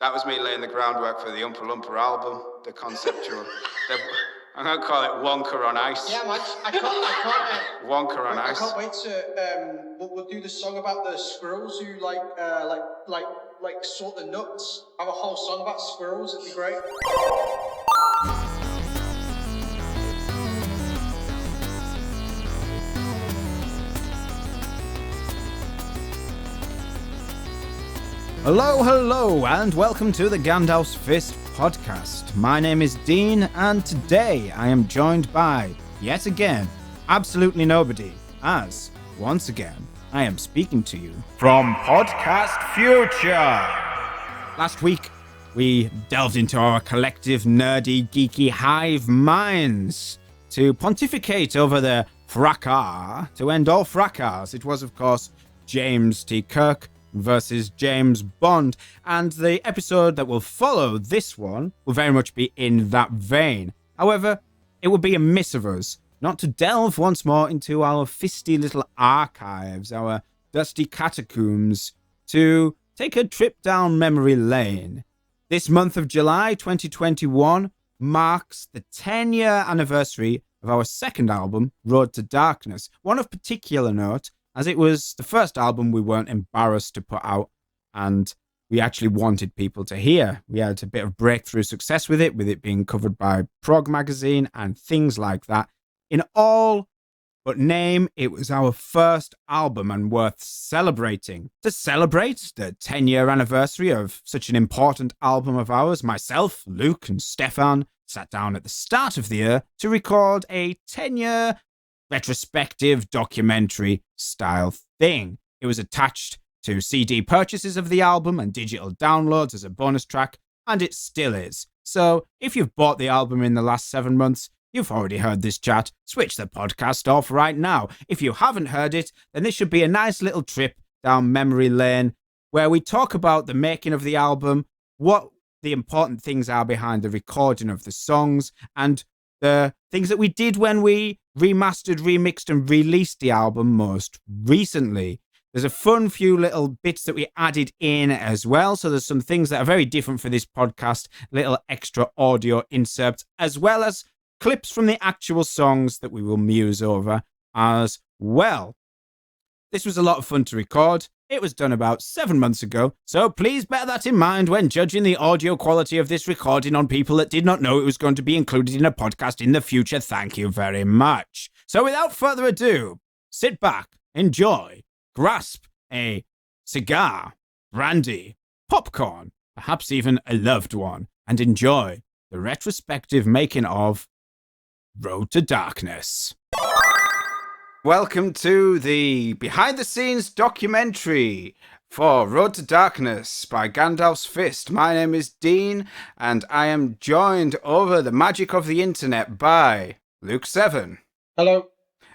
That was me laying the groundwork for the Oompa Loompa album, the conceptual. I'm going to call it Wonka on Ice. Yeah, man, I can't. Wonka on Ice. I can't wait to. We'll do the song about the squirrels who like sort the nuts. Have a whole song about squirrels. It'd be great. Hello, and welcome to the Gandalf's Fist podcast. My name is Dean, and today I am joined by, yet again, absolutely nobody, as, once again, I am speaking to you from Podcast Future. Last week, we delved into our collective nerdy, geeky hive minds to pontificate over the fracas, to end all fracas. It was, of course, James T. Kirk versus James Bond, and the episode that will follow this one will very much be in that vein. However, it would be amiss of us not to delve once more into our fisty little archives, our dusty catacombs, to take a trip down memory lane. This month of July 2021 marks the 10-year anniversary of our second album, Road to Darkness, one of particular note, as it was the first album we weren't embarrassed to put out, and we actually wanted people to hear. We had a bit of breakthrough success with it being covered by Prog magazine and things like that. In all but name, it was our first album and worth celebrating. To celebrate the 10-year anniversary of such an important album of ours, myself, Luke, and Stefan sat down at the start of the year to record a 10-year retrospective documentary style thing. It was attached to CD purchases of the album and digital downloads as a bonus track, and it still is. So if you've bought the album in the last 7 months, you've already heard this chat. Switch the podcast off right now. If you haven't heard it, then this should be a nice little trip down memory lane where we talk about the making of the album, what the important things are behind the recording of the songs, and the things that we did when we remastered, remixed, and released the album most recently. There's a fun few little bits that we added in as well. So there's some things that are very different for this podcast, little extra audio inserts, as well as clips from the actual songs that we will muse over as well. This was a lot of fun to record. It was done about 7 months ago, so please bear that in mind when judging the audio quality of this recording on people that did not know it was going to be included in a podcast in the future. Thank you very much. So without further ado, sit back, enjoy, grasp a cigar, brandy, popcorn, perhaps even a loved one, and enjoy the retrospective making of Road to Darkness. Welcome to the behind-the-scenes documentary for Road to Darkness by Gandalf's Fist. My name is Dean, and I am joined over the magic of the internet by Luke 7. Hello.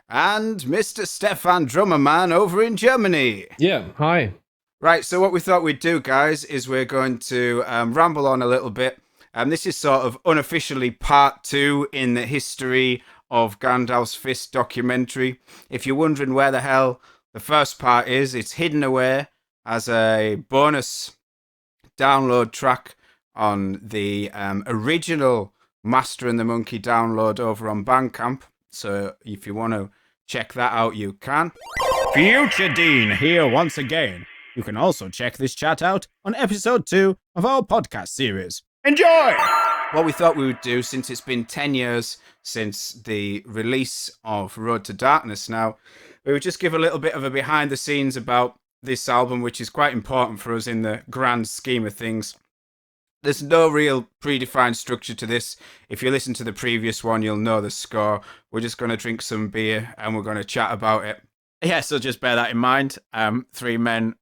And Mr. Stefan Drummerman over in Germany. Yeah, hi. Right, so what we thought we'd do, guys, is we're going to ramble on a little bit. This is sort of unofficially part 2 in the history of Gandalf's Fist documentary. If you're wondering where the hell the first part is, it's hidden away as a bonus download track on the original Master and the Monkey download over on Bandcamp. So if you want to check that out, you can. Future Dean here once again. You can also check this chat out on episode 2 of our podcast series. Enjoy! What we thought we would do, since it's been 10 years since the release of Road to Darkness now, we would just give a little bit of a behind the scenes about this album, which is quite important for us in the grand scheme of things. There's no real predefined structure to this. If you listen to the previous one, you'll know the score. We're just going to drink some beer and we're going to chat about it. Yeah, so just bear that in mind. 3 men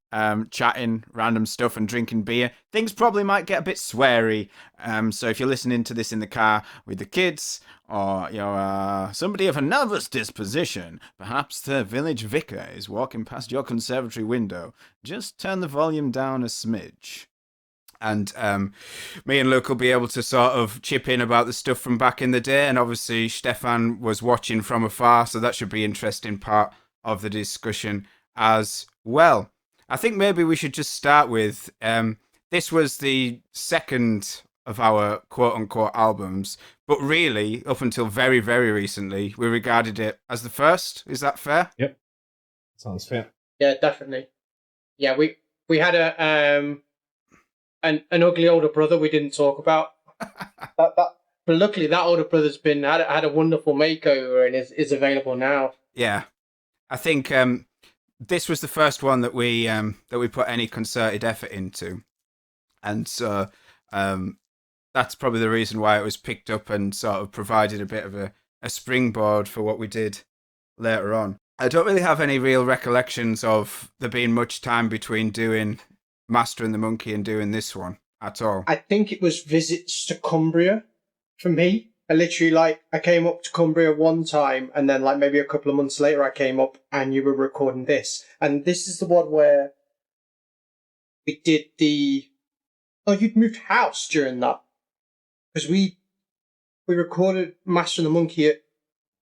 chatting random stuff and drinking beer. Things probably might get a bit sweary. So if you're listening to this in the car with the kids, or you're somebody of a nervous disposition, perhaps the village vicar is walking past your conservatory window, just turn the volume down a smidge. And me and Luke will be able to sort of chip in about the stuff from back in the day. And obviously Stefan was watching from afar, so that should be an interesting part of the discussion as well. I think maybe we should just start with this was the second of our quote unquote albums, but really, up until very, very recently, we regarded it as the first. Is that fair? Yep. Sounds fair. Yeah, definitely. Yeah, we had an ugly older brother we didn't talk about. But luckily that older brother's had a wonderful makeover and is available now. Yeah, I think this was the first one that we put any concerted effort into, and so that's probably the reason why it was picked up and sort of provided a bit of a springboard for what we did later on. I don't really have any real recollections of there being much time between doing Master and the Monkey and doing this one at all. I think it was visits to Cumbria for me. I literally, I came up to Cumbria one time, and then, maybe a couple of months later, I came up and you were recording this. And this is the one where we did you'd moved house during that. Because we recorded Master and the Monkey at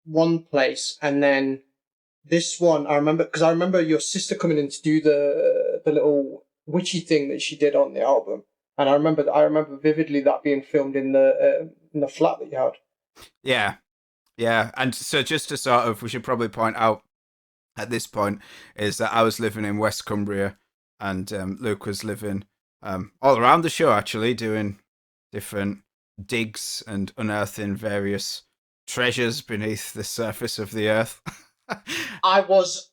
one place, and then this one, I remember your sister coming in to do the little witchy thing that she did on the album. And I remember vividly that being filmed in the flat that you had. Yeah. And so just to sort of, we should probably point out at this point is that I was living in West Cumbria and Luke was living all around the show, actually, doing different digs and unearthing various treasures beneath the surface of the earth. I was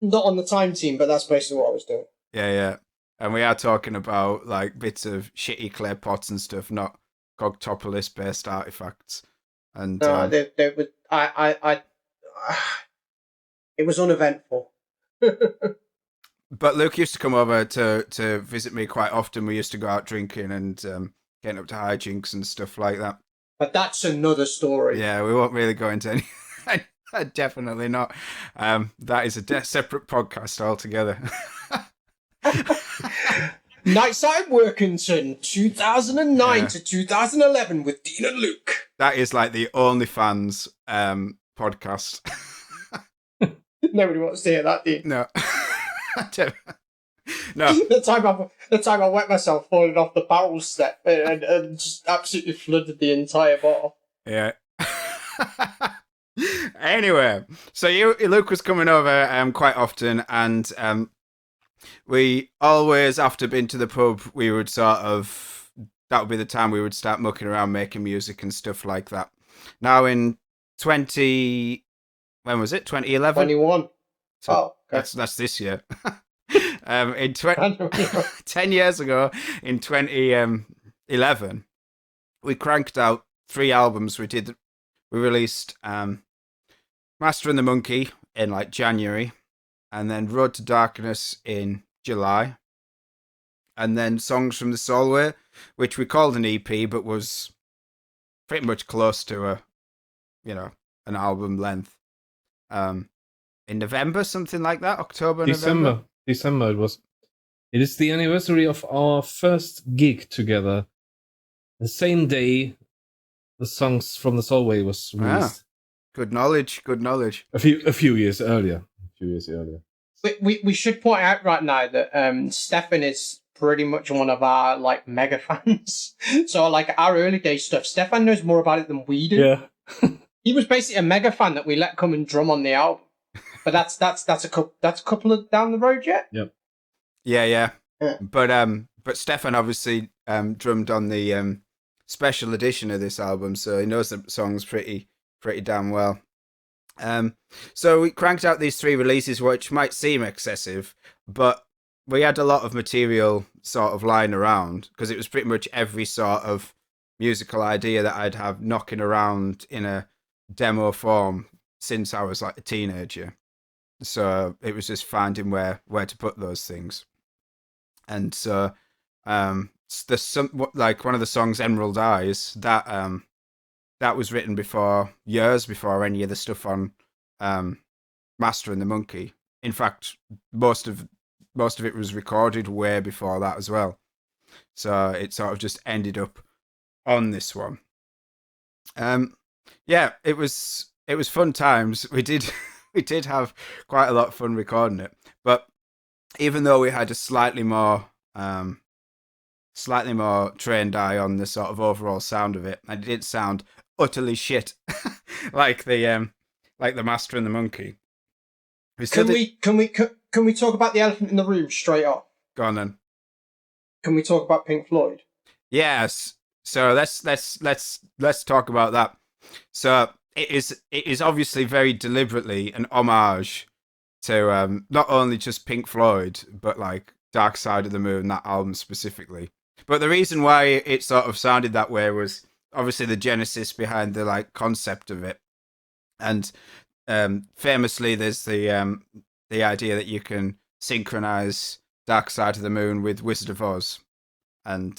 not on the time team, but that's basically what I was doing. Yeah. And we are talking about bits of shitty clay pots and stuff, not Cogtopolis based artifacts. And no, they were. It was uneventful. But Luke used to come over to visit me quite often. We used to go out drinking and getting up to hijinks and stuff like that. But that's another story. Yeah, we won't really go into any. Definitely not. That is a separate podcast altogether. Nightside Workington, 2009 to 2011 with Dean and Luke. That is the OnlyFans podcast. Nobody wants to hear that, Dean. No. No. The time I wet myself falling off the barrel step and just absolutely flooded the entire bottle. Yeah. Anyway, so Luke was coming over quite often, and we always, after being to the pub, we would that would be the time we would start mucking around making music and stuff like that. Now in when was it? 2011? 21. So okay. That's this year. 10 years ago, in 2011, we cranked out 3 albums. We released Master and the Monkey in January, and then Road to Darkness in July, and then Songs from the Soulway, which we called an EP, but was pretty much close to an album length. In November, something like that, October, November. December it was. It is the anniversary of our first gig together. The same day the Songs from the Soulway was released. Good knowledge. A few years earlier. We should point out right now that Stefan is pretty much one of our mega fans. So our early day stuff, Stefan knows more about it than we do. Yeah. He was basically a mega fan that we let come and drum on the album. But that's a couple of down the road yet. Yep. Yeah. But Stefan obviously drummed on the special edition of this album, so he knows the songs pretty damn well. So we cranked out these 3 releases, which might seem excessive, but we had a lot of material sort of lying around, because it was pretty much every sort of musical idea that I'd have knocking around in a demo form since I was a teenager. So it was just finding where to put those things. And so there's some one of the songs, Emerald Eyes, that was written years before any of the stuff on Master and the Monkey. In fact, most of it was recorded way before that as well. So it sort of just ended up on this one. Yeah, it was fun times. We did have quite a lot of fun recording it. But even though we had a slightly more slightly more trained eye on the sort of overall sound of it, and it didn't sound utterly shit like the Master and the Monkey. Can we talk about the elephant in the room straight off? Go on then. Can we talk about Pink Floyd? Yes. So let's talk about that. So it is obviously very deliberately an homage to not only just Pink Floyd, but like Dark Side of the Moon, that album specifically. But the reason why it sort of sounded that way was obviously the genesis behind the like concept of it. And famously, there's the idea that you can synchronize Dark Side of the Moon with Wizard of Oz, and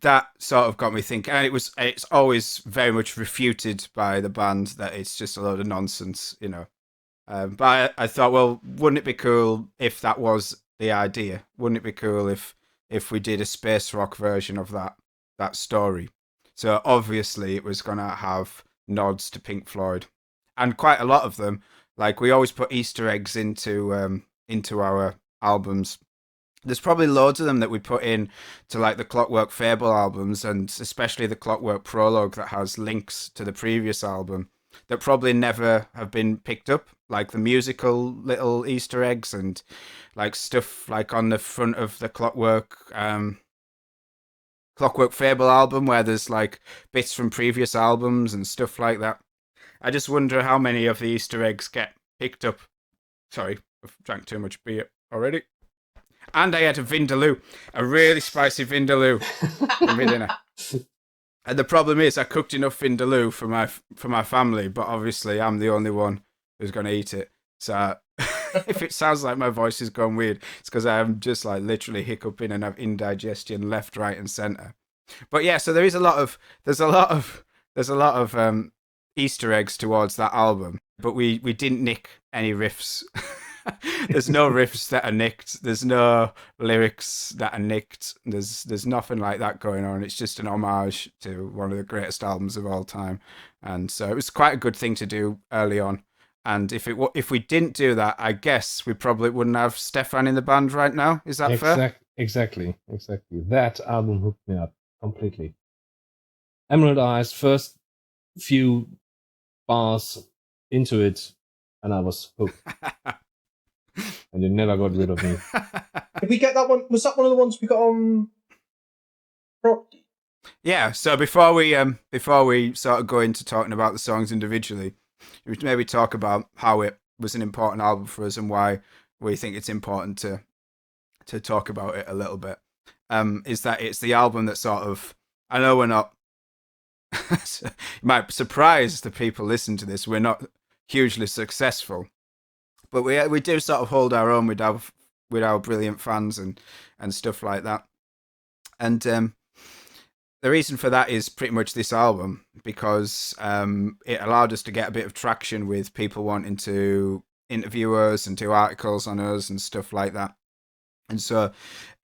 that sort of got me thinking. And it's always very much refuted by the band that it's just a load of nonsense, you know. But I thought, well, wouldn't it be cool if that was the idea? Wouldn't it be cool if we did a space rock version of that story? So obviously it was going to have nods to Pink Floyd, and quite a lot of them. Like, we always put Easter eggs into our albums. There's probably loads of them that we put in to like the Clockwork Fable albums, and especially the Clockwork Prologue that has links to the previous album that probably never have been picked up, like the musical little Easter eggs and like stuff like on the front of the Clockwork Fable album where there's like bits from previous albums and stuff like that. I just wonder how many of the Easter eggs get picked up. Sorry, I've drank too much beer already. And I had a Vindaloo, a really spicy Vindaloo for my dinner. And the problem is I cooked enough Vindaloo for my family, but obviously I'm the only one who's going to eat it. So if it sounds like my voice is gone weird, it's because I'm just like literally hiccuping and have indigestion left, right, and center. But yeah, so there's a lot of Easter eggs towards that album, but we didn't nick any riffs. There's no riffs that are nicked. There's no lyrics that are nicked. There's nothing like that going on. It's just an homage to one of the greatest albums of all time, and so it was quite a good thing to do early on. And if we didn't do that, I guess we probably wouldn't have Stefan in the band right now. Is that fair? Exactly. That album hooked me up completely. Emerald Eyes, first few bars into it, and I was hooked. And you never got rid of me. Did we get that one? Was that one of the ones we got on? Yeah. So before we sort of go into talking about the songs individually, we should maybe talk about how it was an important album for us and why we think it's important to talk about it a little bit. Is that it's the album that sort of, I know we're not, it might surprise the people listening to this, we're not hugely successful, but we do sort of hold our own with our brilliant fans and stuff like that. And the reason for that is pretty much this album, because it allowed us to get a bit of traction with people wanting to interview us and do articles on us and stuff like that. And so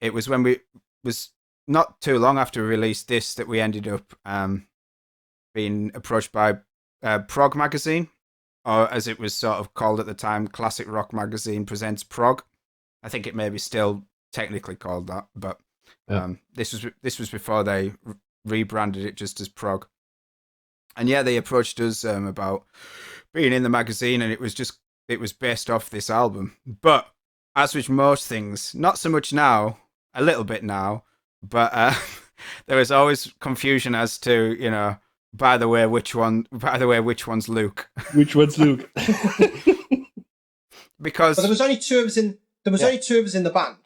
it was when we was not too long after we released this that we ended up being approached by Prog Magazine, or as it was sort of called at the time, Classic Rock Magazine Presents Prog. I think it may be still technically called that, but this was before they rebranded it just as Prog. And yeah, they approached us about being in the magazine, and it was based off this album. But as with most things, not so much now, a little bit now, but there is always confusion as to, you know, by the way, which one's Luke? Which one's Luke? Because there was only two of us in the band.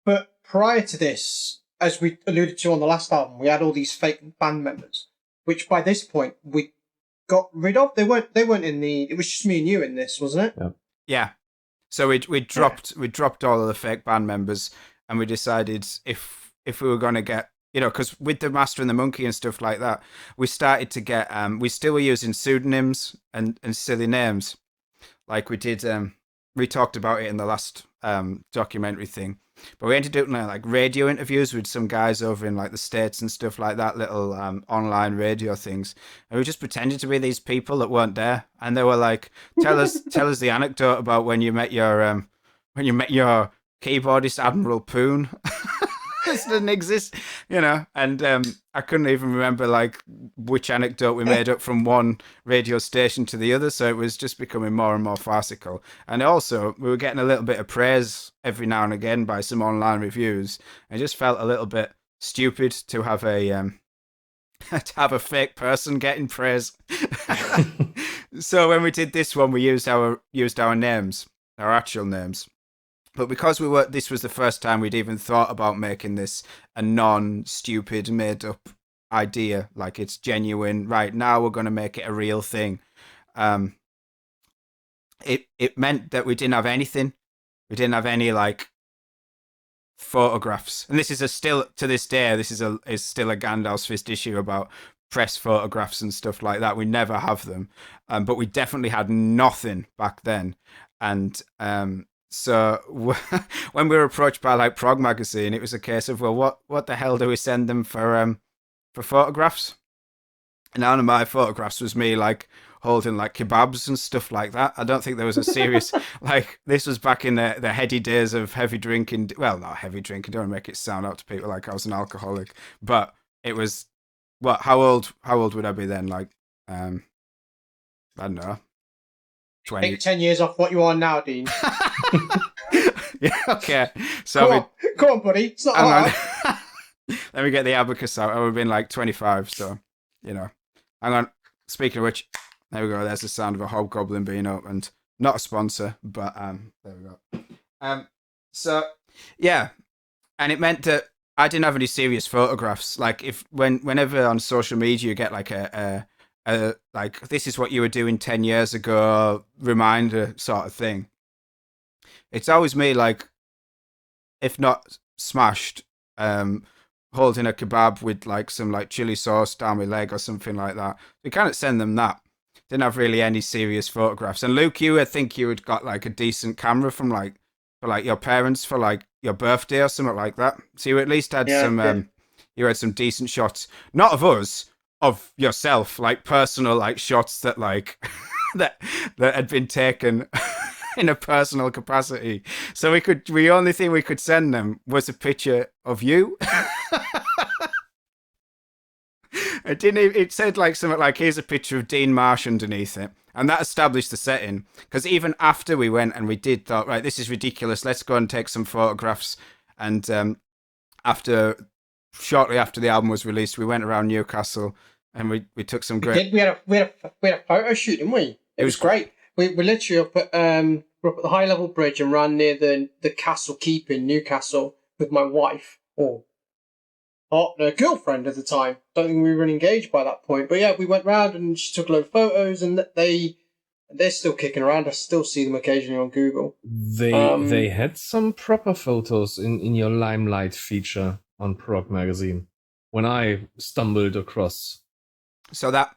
But prior to this, as we alluded to on the last album, we had all these fake band members, which by this point we got rid of. They weren't in the. It was just me and you in this, wasn't it? Yeah. So we dropped all of the fake band members, and we decided if we were going to get, you know, because with the Master and the Monkey and stuff like that, we started to get we still were using pseudonyms and silly names, like we did. We talked about it in the last documentary thing, but we ended up doing like radio interviews with some guys over in like the States and stuff like that, little online radio things, and we just pretended to be these people that weren't there, and they were like, tell us the anecdote about when you met your keyboardist Admiral Poon. This didn't exist, and I couldn't even remember like which anecdote we made up from one radio station to the other, so it was just becoming more and more farcical. And also we were getting a little bit of praise every now and again by some online reviews. It just felt a little bit stupid to have a fake person getting praise. So when we did this one, we used our names, our actual names. But because this was the first time we'd even thought about making this a non-stupid, made-up idea, like it's genuine. Right now, we're going to make it a real thing. It meant that we didn't have anything. We didn't have any like photographs, and this is still to this day. This is still a Gandalf's Fist issue about press photographs and stuff like that. We never have them, but we definitely had nothing back then, and So when we were approached by like Prog Magazine, it was a case of, well, what the hell do we send them for photographs? And none of my photographs was me like holding like kebabs and stuff like that. I don't think there was a serious like this was back in the heady days of heavy drinking. Well, not heavy drinking. Don't make it sound out to people like I was an alcoholic, but it was what? How old would I be then? Like I don't know. 20. Take 10 years off what you are now, Dean. Yeah, okay. So come on, buddy. It's not hard. Let me get the abacus out. I would have been like 25, so, hang on. Speaking of which, there we go. There's the sound of a hobgoblin being opened. Not a sponsor, but there we go. So, yeah. And it meant that I didn't have any serious photographs. Like, whenever on social media you get like a like, this is what you were doing 10 years ago, reminder sort of thing. It's always me, like, if not smashed, holding a kebab with like some like chili sauce down my leg or something like that. We can't send them that. Didn't have really any serious photographs. And Luke, I think you had got like a decent camera from like for like your parents for like your birthday or something like that. So you at least had you had some decent shots, not of us, of yourself, like personal like shots that like that had been taken in a personal capacity. So the only thing we could send them was a picture of you. It said like something like, here's a picture of Dean Marsh underneath it. And that established the setting. Because even after we went and we thought, right, this is ridiculous. Let's go and take some photographs. And shortly after the album was released, we went around Newcastle and we took some great. We had a photo shoot, didn't we? It was great. We were literally up at the high level bridge and ran near the castle keep in Newcastle with my wife or partner, girlfriend at the time. Don't think we were engaged by that point, but yeah, we went round and she took a load of photos, and they're still kicking around. I still see them occasionally on Google. They had some proper photos in your Limelight feature on Prog Magazine when I stumbled across. So that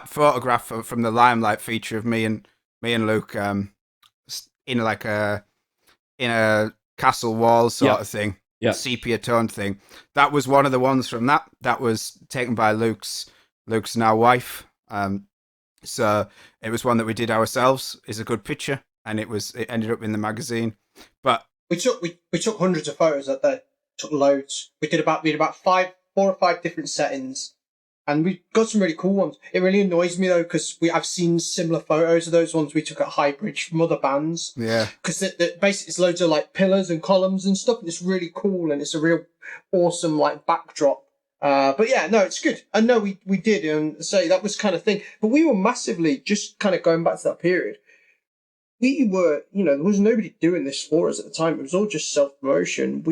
photograph from the Limelight feature of me and Luke in a castle wall sort of thing. Yeah. Sepia tone thing. That was one of the ones from that. That was taken by Luke's now wife. So it was one that we did ourselves. It's a good picture, and it ended up in the magazine. But we took hundreds of photos that day. Took loads. We had about 4 or 5 different settings, and we got some really cool ones. It really annoys me though, because I've seen similar photos of those ones we took at Highbridge from other bands. Yeah. Because basically it's loads of like pillars and columns and stuff, and it's really cool, and it's a real awesome like backdrop. But yeah, no, it's good. I know we did, and so that was kind of thing. But we were massively, just kind of going back to that period, we were, there was nobody doing this for us at the time. It was all just self-promotion.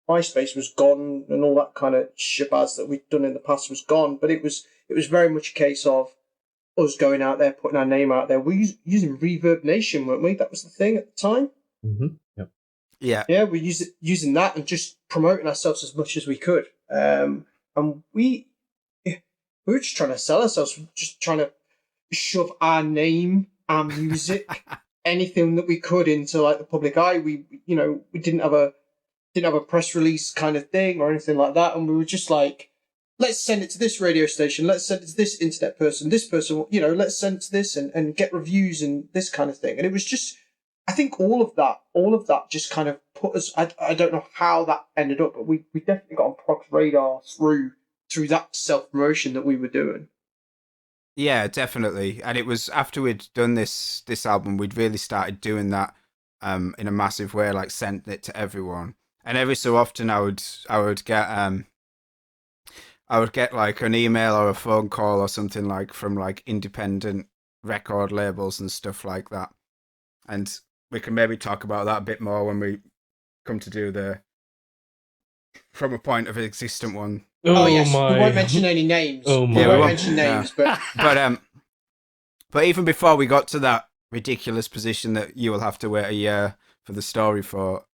MySpace was gone, and all that kind of shabazz that we'd done in the past was gone. But it was very much a case of us going out there, putting our name out there. We were using Reverb Nation, weren't we? That was the thing at the time. Mm-hmm. Yep. Yeah. Yeah, we using that and just promoting ourselves as much as we could. And we were just trying to sell ourselves, just trying to shove our name, our music, anything that we could into like the public eye. We didn't have a press release kind of thing or anything like that, and we were just like, let's send it to this radio station, let's send it to this internet person, this person, let's send it to this and get reviews and this kind of thing. And it was just I think all of that just kind of put us. I don't know how that ended up, but we definitely got on Prog's radar through that self promotion that we were doing. Yeah, definitely. And it was after we'd done this album, we'd really started doing that in a massive way, like sent it to everyone. And every so often, I would get like an email or a phone call or something like from like independent record labels and stuff like that. And we can maybe talk about that a bit more when we come to do the from a point of existent one. Oh yes, my. we won't mention any names. Oh we my. won't mention names, but but even before we got to that ridiculous position that you will have to wait a year for the story for,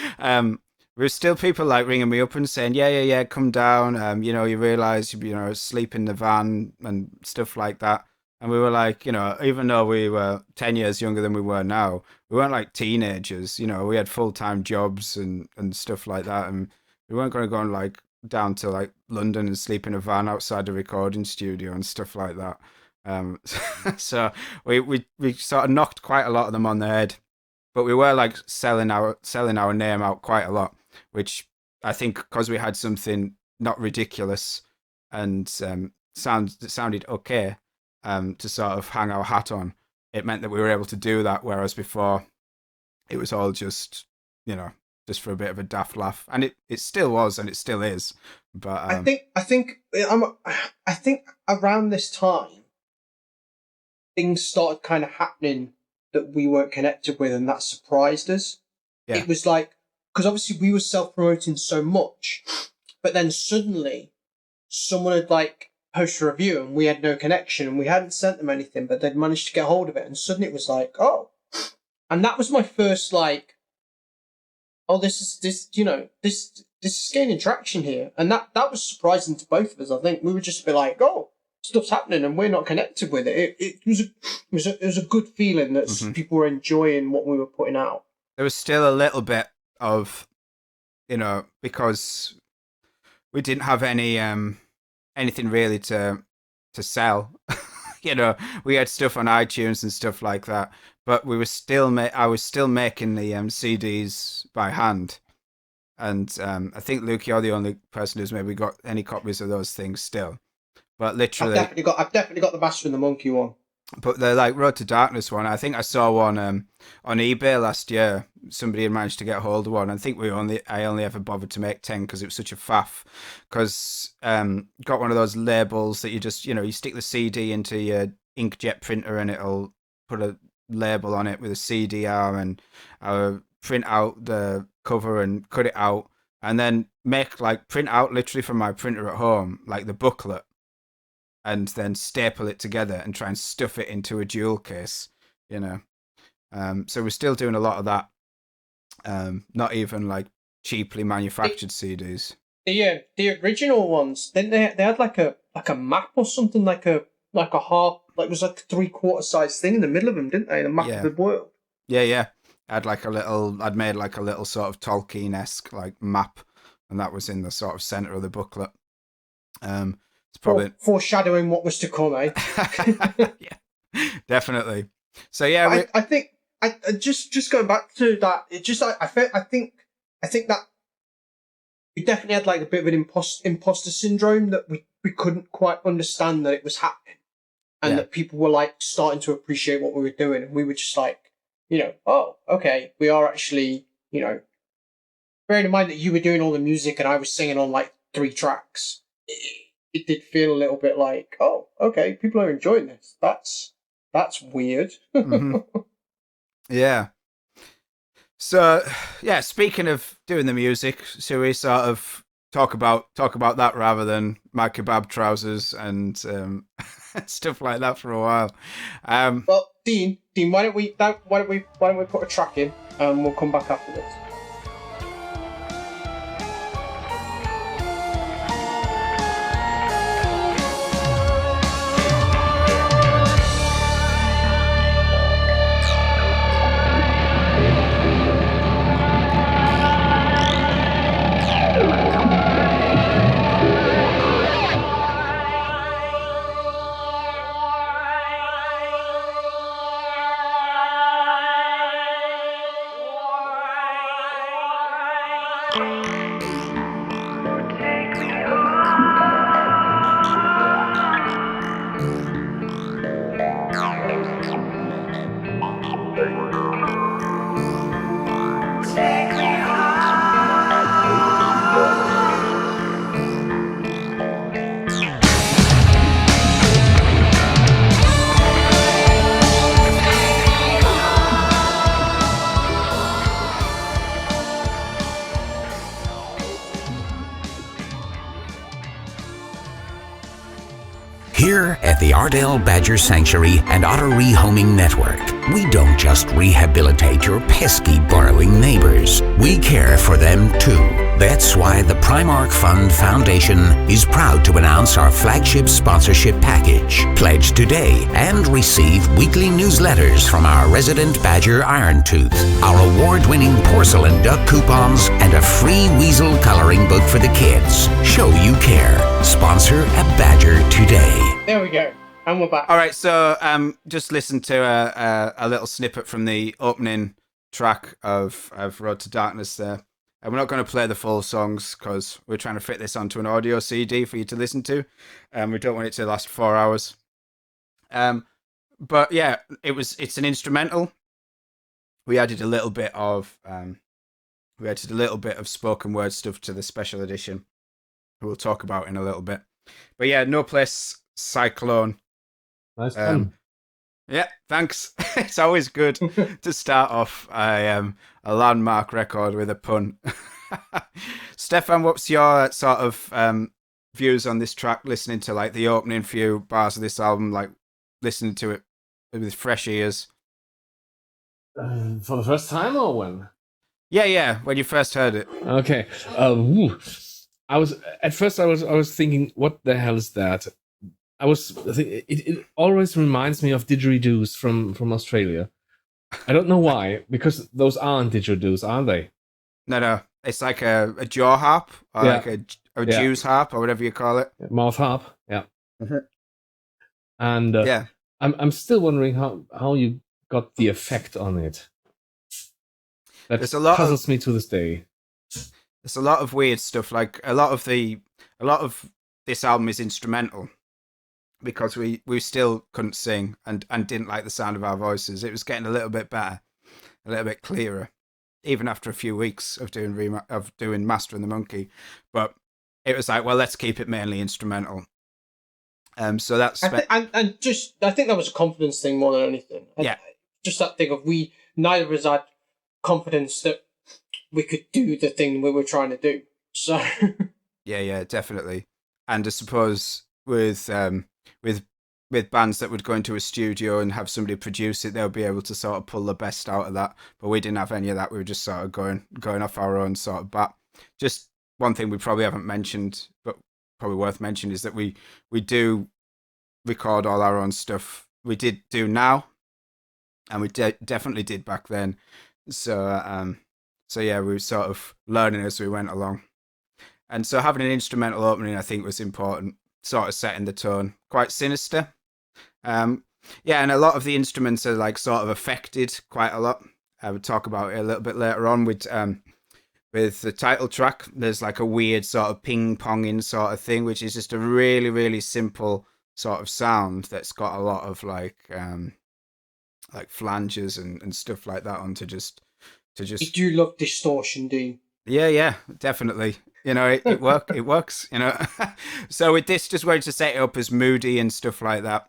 there were still people like ringing me up and saying, yeah, come down. You realise, sleep in the van and stuff like that. And we were like, even though we were 10 years younger than we were now, we weren't like teenagers. We had full-time jobs and stuff like that. And we weren't going to go and like down to like London and sleep in a van outside a recording studio and stuff like that. So we sort of knocked quite a lot of them on the head, but we were like selling our name out quite a lot, which I think because we had something not ridiculous and sounded okay to sort of hang our hat on, it meant that we were able to do that, whereas before it was all just just for a bit of a daft laugh, and it still was and it still is. But I think around this time things started kind of happening that we weren't connected with, and that surprised us. Yeah. It was like, because obviously we were self-promoting so much, but then suddenly someone had like posted a review and we had no connection and we hadn't sent them anything, but they'd managed to get hold of it, and suddenly it was like, oh. And that was my first like, oh, this is gaining traction here. And that was surprising to both of us. I think we would just be like, oh, stuff's happening and we're not connected with it. It was a good feeling that people were enjoying what we were putting out. There was still a little bit of, because we didn't have any anything really to sell. We had stuff on iTunes and stuff like that, but we were still I was still making the CDs by hand. And I think, Luke, you're the only person who's maybe got any copies of those things still. But literally, I've definitely got the Master and the Monkey one. But the like Road to Darkness one, I think I saw one on eBay last year. Somebody had managed to get hold of one. I think I only ever bothered to make 10 because it was such a faff. Because got one of those labels that you just you stick the CD into your inkjet printer and it'll put a label on it with a CDR, and print out the cover and cut it out, and then print out literally from my printer at home like the booklet, and then staple it together and try and stuff it into a jewel case, So we're still doing a lot of that. Not even like cheaply manufactured CDs. The original ones, then they had like a map or something, like a half, like it was like a 3/4 size thing in the middle of them, didn't they? The map of the world. Yeah. I'd made like a little sort of Tolkien-esque like map, and that was in the sort of center of the booklet. It's probably foreshadowing what was to come, eh? Yeah, definitely. So yeah, I think I just going back to that. It just I think that we definitely had like a bit of an imposter syndrome, that we couldn't quite understand that it was happening, and that people were like starting to appreciate what we were doing, and we were just like, oh, okay, we are actually, bearing in mind that you were doing all the music and I was singing on like 3 tracks. It did feel a little bit like, oh, okay, people are enjoying this. That's weird. Yeah. So, yeah, speaking of doing the music, should we sort of talk about that rather than my kebab trousers and stuff like that for a while? Well, Dean, why don't we put a track in and we'll come back after this. Here at the Ardell Badger Sanctuary and Otter Rehoming Network, we don't just rehabilitate your pesky burrowing neighbors. We care for them too. That's why the Primark Fund Foundation is proud to announce our flagship sponsorship package. Pledge today and receive weekly newsletters from our resident badger Irontooth, our award-winning porcelain duck coupons, and a free weasel coloring book for the kids. Show you care. Sponsor a badger today. There we go. And we're back. All right, so just listen to a little snippet from the opening track of Road to Darkness there. And we're not going to play the full songs because we're trying to fit this onto an audio CD for you to listen to. We don't want it to last 4 hours. But yeah, it's an instrumental. We added a little bit of spoken word stuff to the special edition, who we'll talk about in a little bit. But yeah, No Place Cyclone. Nice fun. Yeah, thanks. It's always good to start off a landmark record with a pun. Stefan, what's your sort of views on this track, listening to like the opening few bars of this album, like listening to it with fresh ears? For the first time or when? Yeah, when you first heard it. Okay. I was thinking, what the hell is that? It always reminds me of didgeridoos from Australia. I don't know why, because those aren't didgeridoos, aren't they? No, it's like a jaw harp or like a Jew's harp or whatever you call it. Mouth harp, yeah. Mm-hmm. And yeah, I'm still wondering how you got the effect on it. That puzzles me to this day. There's a lot of weird stuff. Like a lot of this album is instrumental because we still couldn't sing and didn't like the sound of our voices. It was getting a little bit better, a little bit clearer, even after a few weeks of doing Master and the Monkey. But it was like, well, let's keep it mainly instrumental. So that's I think that was a confidence thing more than anything. Just that thing of neither of us had confidence that we could do the thing we were trying to do. So yeah, definitely. And I suppose with bands that would go into a studio and have somebody produce it, they'll be able to sort of pull the best out of that. But we didn't have any of that. We were just sort of going off our own sort of bat. Just one thing we probably haven't mentioned, but probably worth mentioning, is that we do record all our own stuff. We did do now, and we definitely did back then. So yeah, we were sort of learning as we went along. And so having an instrumental opening, I think, was important, sort of setting the tone. Quite sinister. And a lot of the instruments are like sort of affected quite a lot. I would talk about it a little bit later on with the title track. There's like a weird sort of ping-ponging sort of thing, which is just a really, really simple sort of sound that's got a lot of like flanges and stuff like that on to just. You do love distortion, do you? Yeah, definitely. You know, it works, you know. So with this, just wanted to set it up as moody and stuff like that.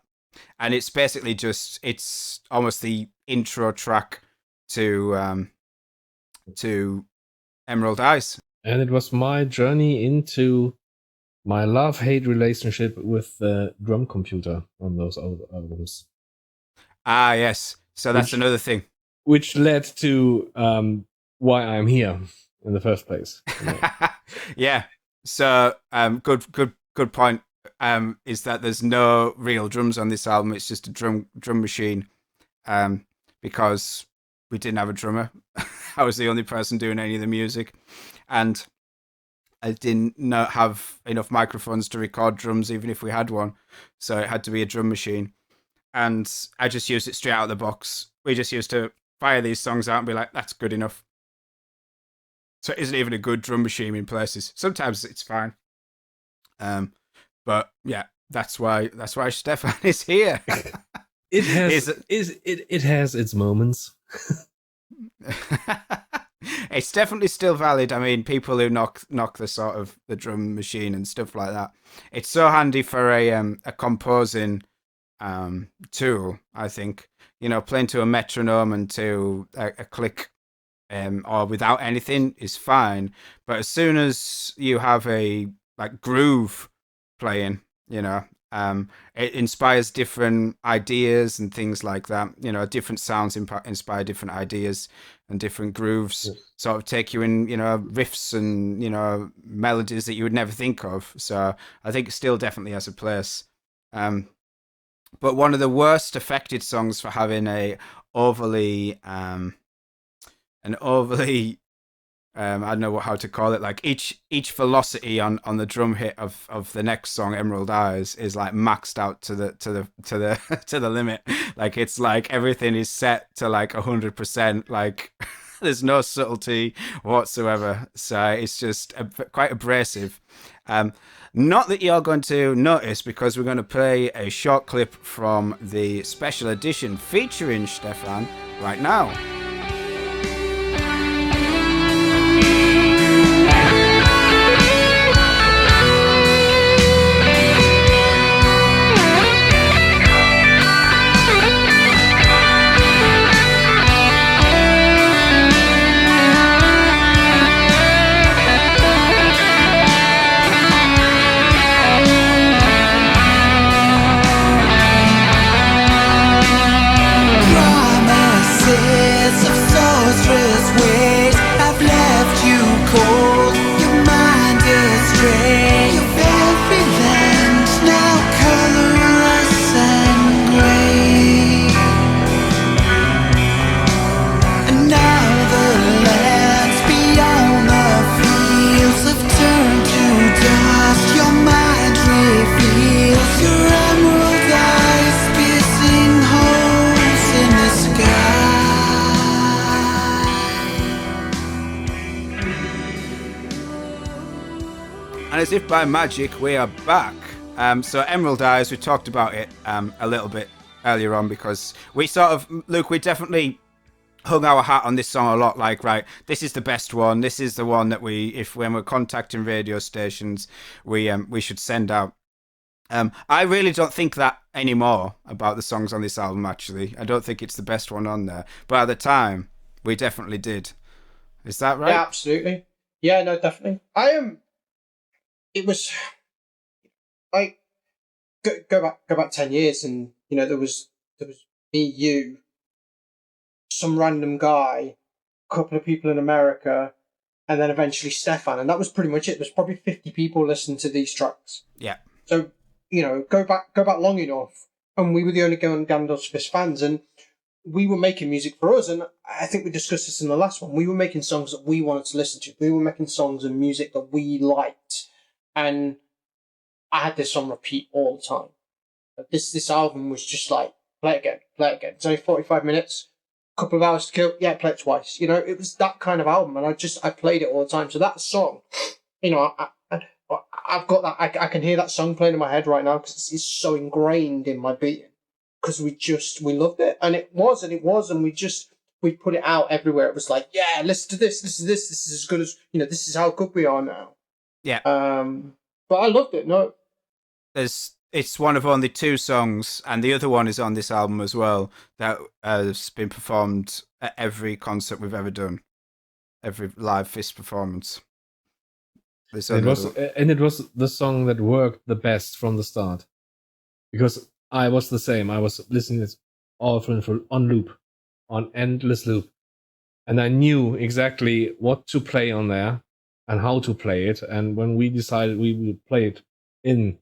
And it's basically it's almost the intro track to Emerald Eyes. And it was my journey into my love-hate relationship with the drum computer on those albums. Ah, yes. So that's another thing. Which led to why I'm here in the first place. Yeah. So good point. Is that there's no real drums on this album. It's just a drum machine. Because we didn't have a drummer. I was the only person doing any of the music, and I did not have enough microphones to record drums, even if we had one. So it had to be a drum machine, and I just used it straight out of the box. We just used to fire these songs out and be like, that's good enough. So it isn't even a good drum machine in places. Sometimes it's fine. But yeah, that's why Stefan is here. It has its moments. It's definitely still valid. I mean, people who knock the sort of the drum machine and stuff like that. It's so handy for a composing tool. I think, you know, playing to a metronome and to a click or without anything is fine. But as soon as you have a like groove playing, you know, it inspires different ideas and things like that. You know, different sounds inspire different ideas, and different grooves sort of take you in, you know, riffs and, you know, melodies that you would never think of. So I think it still definitely has a place. But one of the worst affected songs for having an overly I don't know how to call it. Like each velocity on the drum hit of the next song, Emerald Eyes, is like maxed out to the limit. Like it's like everything is set to like 100%. Like there's no subtlety whatsoever. So it's just quite abrasive. Not that you're going to notice, because we're going to play a short clip from the special edition featuring Stefan right now. And as if by magic, we are back. So Emerald Eyes, we talked about it a little bit earlier on, because we sort of, Luke, we definitely hung our hat on this song a lot. Like, right, this is the best one. This is the one that when we're contacting radio stations, we should send out. I really don't think that anymore about the songs on this album, actually. I don't think it's the best one on there. But at the time, we definitely did. Is that right? Yeah, absolutely. Yeah, no, definitely. It was like go back 10 years, and you know there was me, you, some random guy, a couple of people in America, and then eventually Stefan, and that was pretty much it. There's probably 50 people listening to these tracks. Yeah. So you know, go back long enough, and we were the only Gandalf's Fist fans, and we were making music for us. And I think we discussed this in the last one. We were making songs that we wanted to listen to. We were making songs and music that we liked. And I had this on repeat all the time. This album was just like, play it again. It's only 45 minutes, a couple of hours to kill. Yeah, play it twice. You know, it was that kind of album, and I played it all the time. So that song, you know, I've got that. I can hear that song playing in my head right now, because it's so ingrained in my being. Because we loved it, and it was, and we put it out everywhere. It was like, yeah, listen to this. This is as good as, you know. This is how good we are now. Yeah. But I loved it. No, it's one of only 2 songs, and the other one is on this album as well, that has been performed at every concert we've ever done, every live Fist performance. It was the song that worked the best from the start, because I was the same. I was listening to it all on loop, on endless loop, and I knew exactly what to play on there and how to play it. And when we decided we would play it in,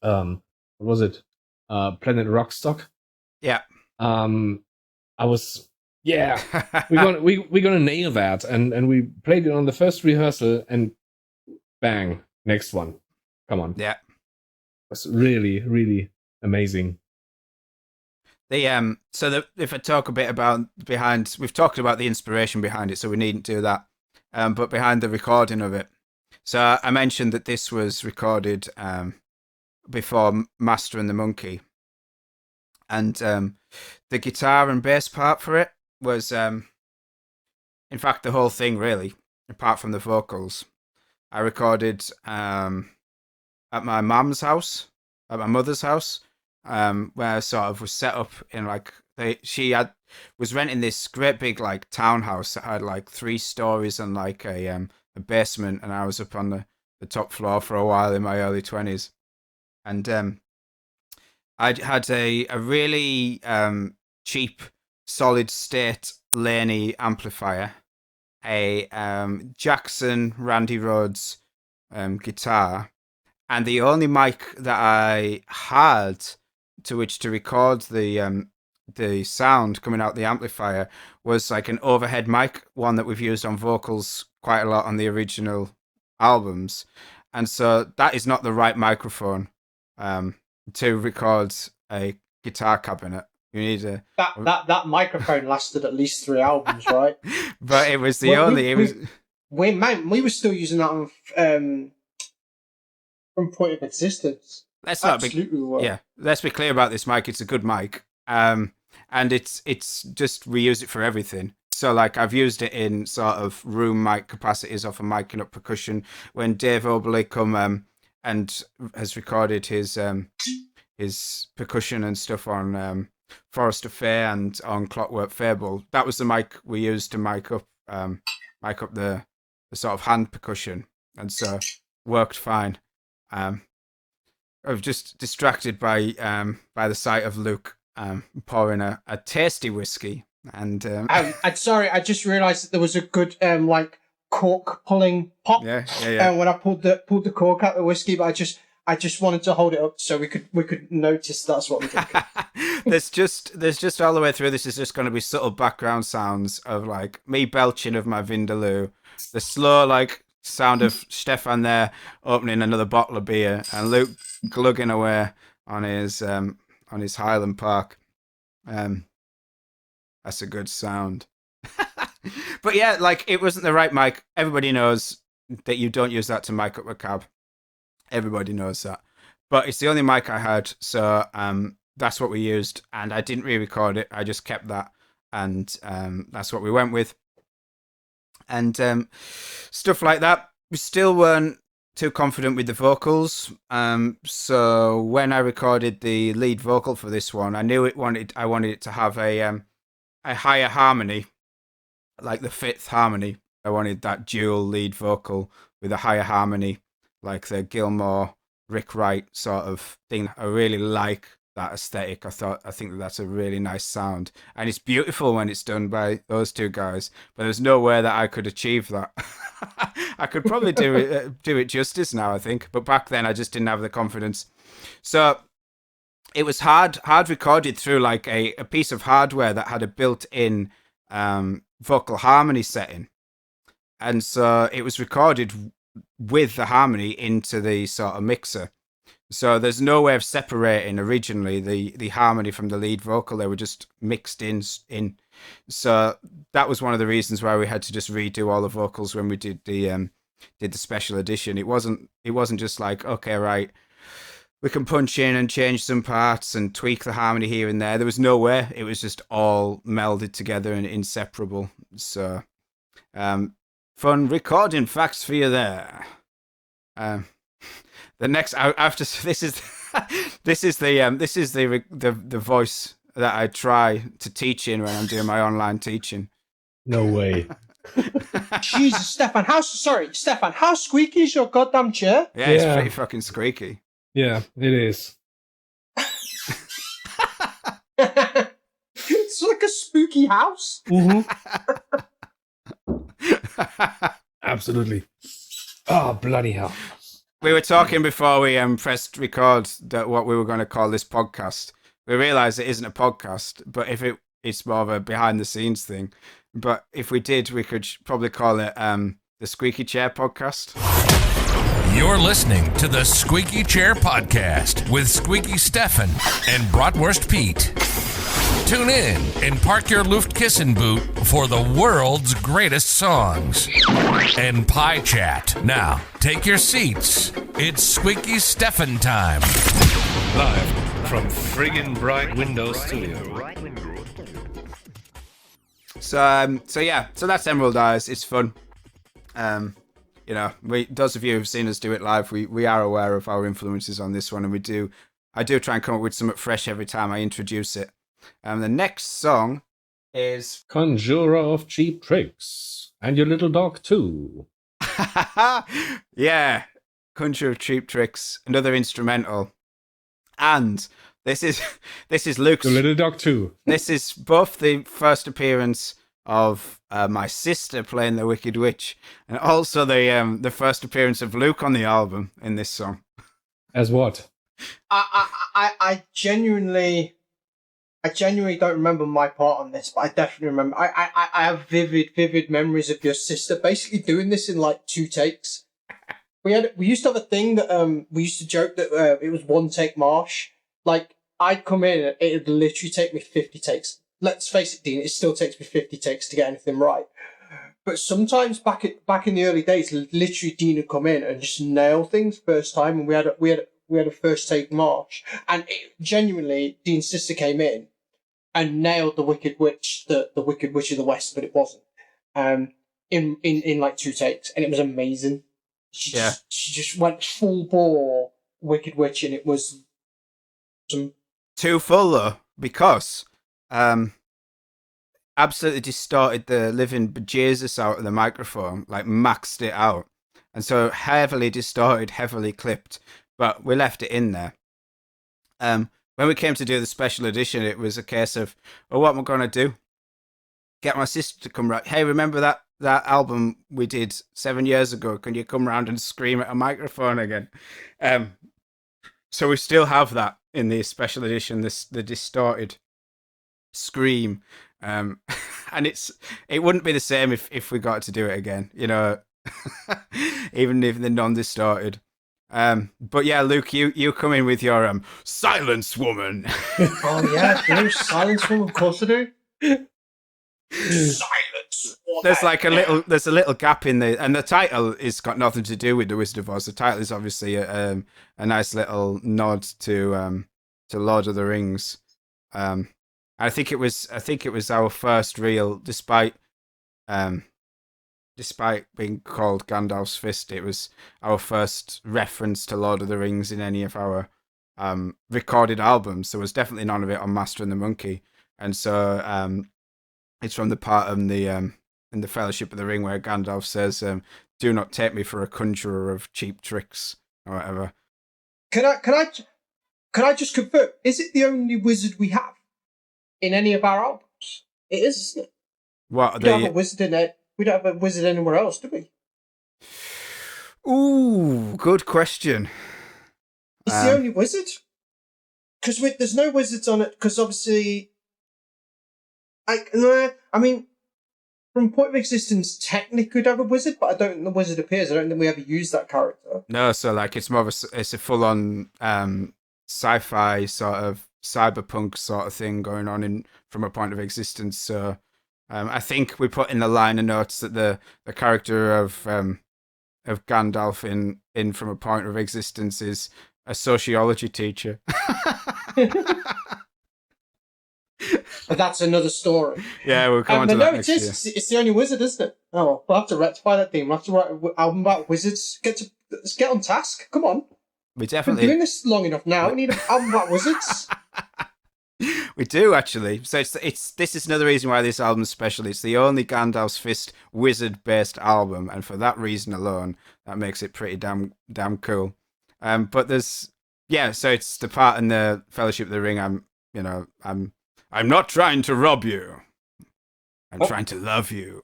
what was it? Planet Rockstock. Yeah. I was, yeah, we're gonna nail that. And we played it on the first rehearsal, and bang, next one. Come on. Yeah. It was really, really amazing. If I talk a bit about we've talked about the inspiration behind it, so we needn't do that but behind the recording of it. So I mentioned that this was recorded before Master and the Monkey. And the guitar and bass part for it was, in fact, the whole thing, really, apart from the vocals. I recorded at my mum's house, at my mother's house, where I sort of was set up in like, was renting this great big like townhouse that had like 3 stories and like a basement, and I was up on the top floor for a while in my early 20s. And I had a really cheap solid state Laney amplifier, a Jackson Randy Rhoads guitar, and the only mic that I had to which to record the sound coming out the amplifier was like an overhead mic, one that we've used on vocals quite a lot on the original albums. And so that is not the right microphone to record a guitar cabinet. You need a that microphone lasted at least 3 albums, right? But it was the only. We were still using that on from Point of Existence. Let's be clear about this mic. It's a good mic, and it's just reuse it for everything. So like I've used it in sort of room mic capacities off of miking up percussion. When Dave Oberly come and has recorded his percussion and stuff on Forest of Fair and on Clockwork Fable, that was the mic we used to mic up the sort of hand percussion, and so worked fine. I was just distracted by the sight of Luke pouring a tasty whiskey, and I'm sorry, I just realised that there was a good like cork pulling pop. Yeah. When I pulled the cork out of the whiskey, but I just wanted to hold it up so we could notice that's what we did. There's just all the way through. This is just going to be subtle background sounds of like me belching of my Vindaloo, the slow like sound of Stefan there opening another bottle of beer, and Luke glugging away on his Highland Park. That's a good sound. But yeah, like it wasn't the right mic. Everybody knows that you don't use that to mic up a cab. Everybody knows that. But it's the only mic I had, so that's what we used, and I didn't re-record it. I just kept that, and that's what we went with. And stuff like that. We still weren't too confident with the vocals. So when I recorded the lead vocal for this one, I wanted it to have a higher harmony, like the 5th harmony. I wanted that dual lead vocal with a higher harmony, like the Gilmour, Rick Wright sort of thing. I really like that aesthetic. I think that's a really nice sound, and it's beautiful when it's done by those 2 guys. But there's no way that I could achieve that. I could probably do it justice now, I think, but back then I just didn't have the confidence. So it was hard recorded through like a piece of hardware that had a built-in vocal harmony setting, and so it was recorded with the harmony into the sort of mixer. So there's no way of separating originally the harmony from the lead vocal. They were just mixed in. So that was one of the reasons why we had to just redo all the vocals when we did the special edition. It wasn't just like, okay, right, we can punch in and change some parts and tweak the harmony here and there. There was no way. It was just all melded together and inseparable. So fun recording facts for you there. The next after this is the voice that I try to teach in when I'm doing my online teaching. No way. Jesus, Stefan, how squeaky is your goddamn chair? Yeah, it's pretty fucking squeaky. Yeah, it is. It's like a spooky house. Mm-hmm. Absolutely. Oh, bloody hell. We were talking before we pressed record that what we were going to call this podcast. We realised it isn't a podcast, but if it's more of a behind the scenes thing. But if we did, we could probably call it the Squeaky Chair Podcast. You're listening to the Squeaky Chair Podcast with Squeaky Stefan and Bratwurst Pete. Tune in and park your Luftkissen boot for the world's greatest songs and pie chat. Now, take your seats. It's Squeaky Stefan time. Live from friggin' Bright Window Studio. So that's Emerald Eyes. It's fun. Those of you who've seen us do it live, we are aware of our influences on this one, and I do try and come up with something fresh every time I introduce it. The next song is Conjurer of Cheap Tricks. And your little dog too. yeah, Conjurer of Cheap Tricks, another instrumental. And this is Luke's... The little dog too. This is both the first appearance of my sister playing the Wicked Witch, and also the first appearance of Luke on the album in this song. As what? I genuinely don't remember my part on this, but I definitely remember. I have vivid memories of your sister basically doing this in like 2 takes. We used to have a thing that we used to joke that it was 1 take marsh. Like I'd come in and it'd literally take me 50 takes. Let's face it, Dean, it still takes me 50 takes to get anything right. But sometimes back in the early days, literally Dean would come in and just nail things first time, and we had a first take march, and genuinely Dean's sister came in and nailed the Wicked Witch, the Wicked Witch of the West, but it wasn't. In like 2 takes, and it was amazing. She just went full bore Wicked Witch, and it was too full though, because absolutely distorted the living bejesus out of the microphone, like maxed it out, and so heavily distorted, heavily clipped. But we left it in there. When we came to do the special edition, it was a case of, what am I going to do? Get my sister to come round. Hey, remember that album we did 7 years ago? Can you come round and scream at a microphone again? So we still have that in the special edition, the distorted scream. And it wouldn't be the same if we got to do it again, even if they're non-distorted. But yeah, Luke, you come in with your Silence Woman. Oh yeah, do Silence Woman, of course I do. Silence Woman. There's a little gap in the, and the title is got nothing to do with the Wizard of Oz. The title is obviously a nice little nod to Lord of the Rings. I think it was our first real, despite being called Gandalf's Fist, it was our first reference to Lord of the Rings in any of our recorded albums. There was definitely none of it on Master and the Monkey, and so it's from the part in the Fellowship of the Ring where Gandalf says, "Do not take me for a conjurer of cheap tricks," or whatever. Can I just confirm? Is it the only wizard we have in any of our albums? It is, isn't it? What? We don't have a wizard in it. We don't have a wizard anywhere else, do we? Ooh, good question. It's the only wizard? Because there's no wizards on it, because obviously... I mean, from Point of Existence, technically could have a wizard, but I don't think the wizard appears. I don't think we ever use that character. No, so like it's more of it's a full-on sci-fi sort of cyberpunk sort of thing going on from a Point of Existence, so... I think we put in the liner notes that the character of Gandalf in From a Point of Existence is a sociology teacher. But that's another story. Yeah, we'll come on to that next year. It's the only wizard, isn't it? Oh, we'll have to rectify that theme. We'll have to write an album about wizards. Let's get on task. Come on. We definitely... We've been doing this long enough now. We need an album about wizards. We do, actually. So this is another reason why this album's special. It's the only Gandalf's Fist wizard-based album, and for that reason alone, that makes it pretty damn cool. But there's... Yeah, so it's the part in the Fellowship of the Ring, I'm not trying to rob you. I'm trying to love you.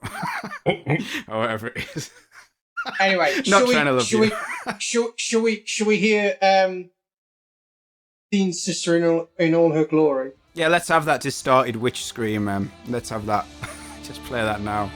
Or whatever it is. Anyway, should we hear Dean's sister in all her glory? Yeah, let's have that distorted witch scream. Let's have that. Just play that now.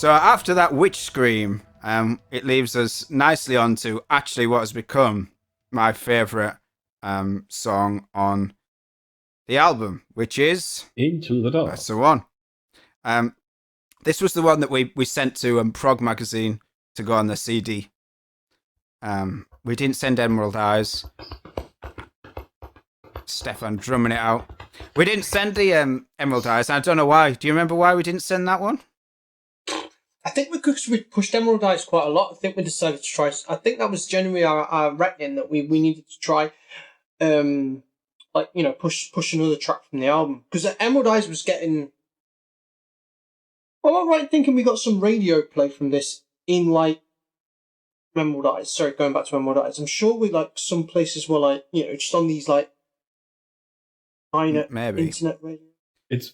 So after that witch scream, it leaves us nicely on to actually what has become my favourite song on the album, which is Into the Dark. That's the one. This was the one that we sent to Prog Magazine to go on the CD. We didn't send Emerald Eyes. Stefan drumming it out. We didn't send the Emerald Eyes. I don't know why. Do you remember why we didn't send that one? I think because we pushed Emerald Eyes quite a lot, I think we decided to try. I think that was generally our reckoning that we needed to try, push another track from the album, because Emerald Eyes was getting. Well, I'm right thinking we got some radio play from this in like Emerald Eyes. Sorry, going back to Emerald Eyes. I'm sure we like some places were like just on these like maybe internet radio. It's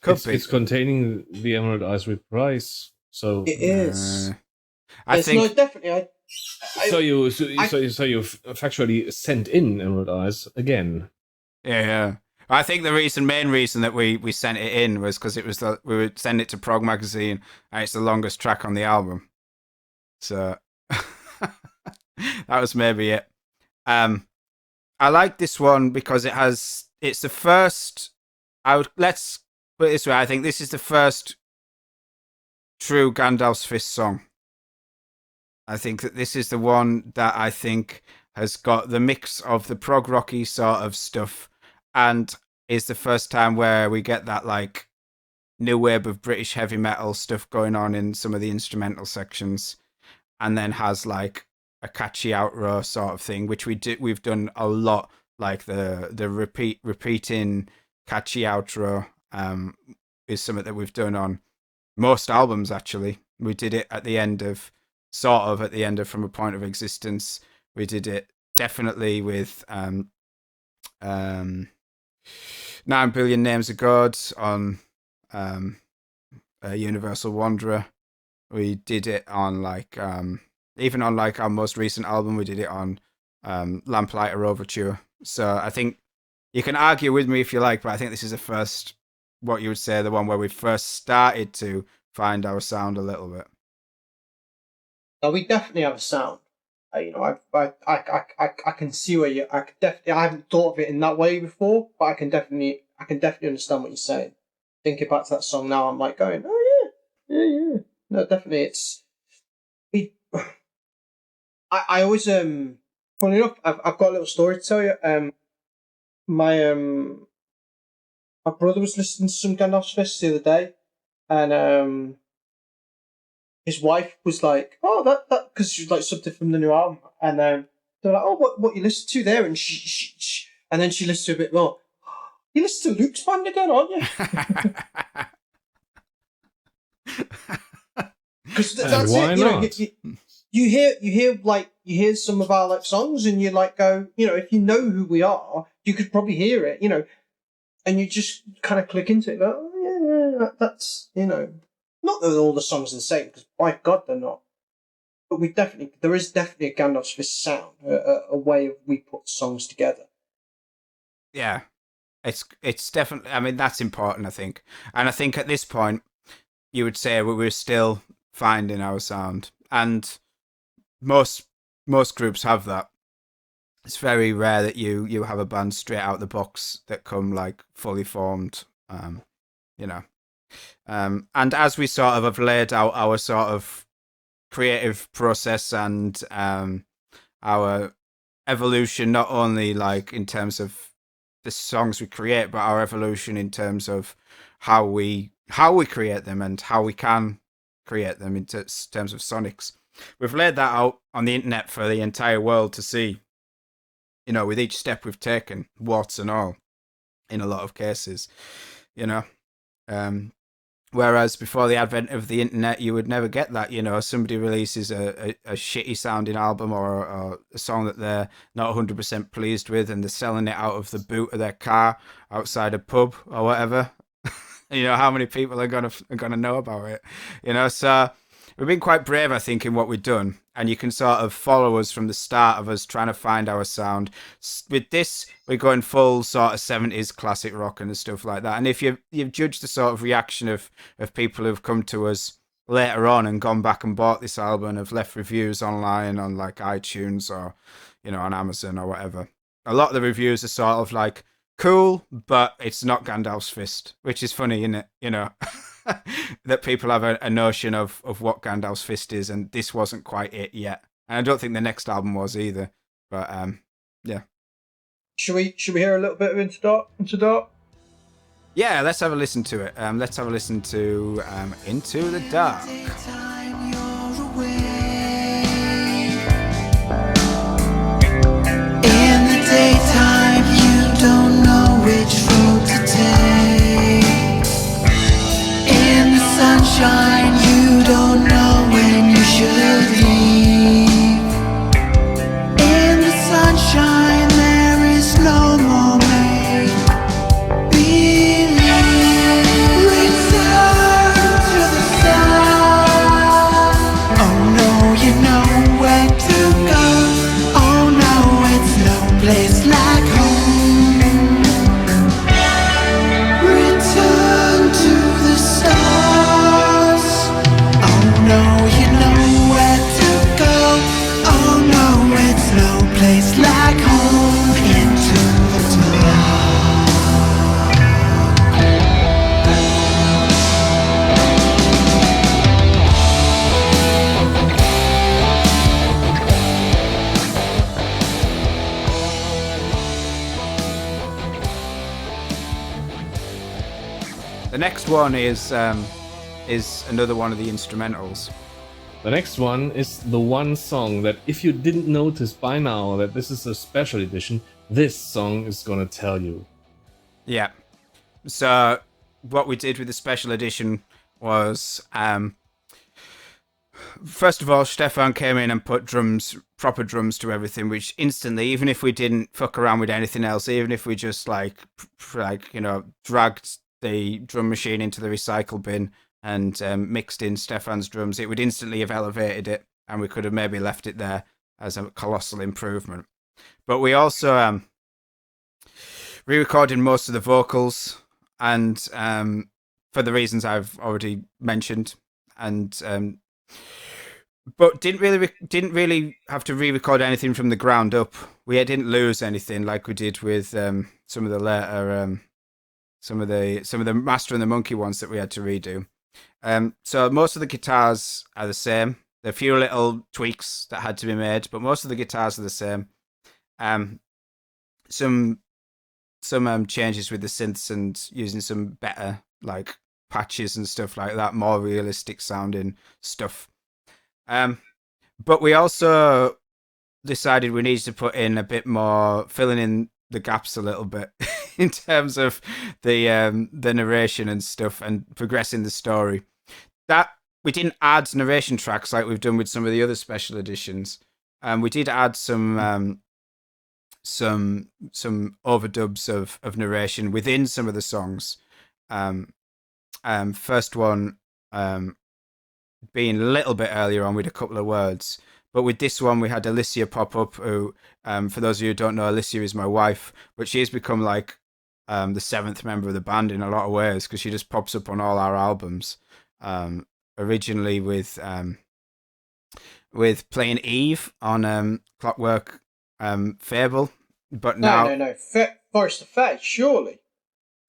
containing the Emerald Eyes reprise. So it is. I think no, definitely. So you factually sent in Emerald Eyes again. Yeah. I think the main reason that we sent it in was because it was we would send it to Prog Magazine, and it's the longest track on the album. So that was maybe it. I like this one because it's the first. Let's put it this way. I think this is the first true Gandalf's Fist song. I think that this is the one that I think has got the mix of the prog rocky sort of stuff, and is the first time where we get that like new wave of British heavy metal stuff going on in some of the instrumental sections, and then has like a catchy outro sort of thing, which we've done a lot, like the repeating catchy outro is something that we've done on most albums. Actually, we did it at the end of From a Point of Existence. We did it definitely with 9 Billion Names of God on Universal Wanderer. We did it on like even on like our most recent album. We did it on Lamplighter Overture. So I think you can argue with me if you like, but I think this is the first, what you would say, the one where we first started to find our sound a little bit. No, we definitely have a sound. I can see where you. I haven't thought of it in that way before, but I can definitely understand what you're saying. Thinking back to that song now, I'm like going, oh yeah. No, definitely, it's. I always funny enough, I've got a little story to tell you. My brother was listening to some Gandalf's Fist the other day, and his wife was like, "Oh, that," because she was like something from the new album, and they're like, "Oh, what you listen to there?" And she and then she listened to a bit more. You listen to Luke's band again, aren't you? Because that's why it. not? You hear some of our like songs, and you like go, if you know who we are, you could probably hear it, and you just kind of click into it. Go, oh yeah, that's not that all the songs are the same, because by God they're not. But there is definitely a Gandalf's Fist sound, a way of we put songs together. Yeah, it's definitely. I mean, that's important, I think, and I think at this point you would say we're still finding our sound, and most groups have that. It's very rare that you have a band straight out the box that come like fully formed, and as we sort of have laid out our sort of creative process and our evolution, not only like in terms of the songs we create, but our evolution in terms of how we create them and how we can create them in terms of sonics. We've laid that out on the internet for the entire world to see, with each step we've taken, warts and all, in a lot of cases, whereas before the advent of the internet, you would never get that. Somebody releases a shitty sounding album or a song that they're not 100% pleased with, and they're selling it out of the boot of their car outside a pub or whatever. How many people are gonna know about it? So we've been quite brave, I think, in what we've done, and you can sort of follow us from the start of us trying to find our sound. With this, we're going full sort of 70s classic rock and stuff like that. And if you've judged the sort of reaction of people who've come to us later on and gone back and bought this album and have left reviews online on like iTunes or, you know, on Amazon or whatever. A lot of the reviews are sort of like, cool, but it's not Gandalf's Fist, which is funny, isn't it? You know, that people have a notion of what Gandalf's Fist is, and this wasn't quite it yet. And I don't think the next album was either. But yeah. Should we hear a little bit of Into Dark? Yeah, let's have a listen to it. Let's have a listen to Into the Dark. In the daytime, you don't know which road to take. In the sunshine, you don't know when you should leave. In the sunshine, there is no more make believe. Return to the sun. Oh no, you know where to go. Oh no, it's no place like home. Return to the stars. Oh no, you know where to go. Oh no, it's no place like home. Into the dark. The next one is another one of the instrumentals. The next one is the one song that if you didn't notice by now that this is a special edition, this song is gonna tell you. Yeah. So what we did with the special edition was, first of all, Stefan came in and put proper drums to everything, which instantly, even if we didn't fuck around with anything else, even if we just like you know, dragged the drum machine into the recycle bin and mixed in Stefan's drums, it would instantly have elevated it, and we could have maybe left it there as a colossal improvement. But we also re-recorded most of the vocals, and for the reasons I've already mentioned, and but didn't really have to re-record anything from the ground up. We didn't lose anything like we did with some of the later some of the Master and the Monkey ones that we had to redo. So most of the guitars are the same. There are a few little tweaks that had to be made, but most of the guitars are the same. Some changes with the synths and using some better like patches and stuff like that, more realistic sounding stuff. But we also decided we needed to put in a bit more, filling in the gaps a little bit in terms of the narration and stuff and progressing the story. That we didn't add narration tracks like we've done with some of the other special editions. We did add some overdubs of narration within some of the songs. First one being a little bit earlier on with a couple of words. But with this one, we had Alicia pop up, who, for those of you who don't know, Alicia is my wife, but she has become like the seventh member of the band in a lot of ways, because she just pops up on all our albums. Originally with playing Eve on Clockwork Fable, but now... No. Forest of Fae, surely.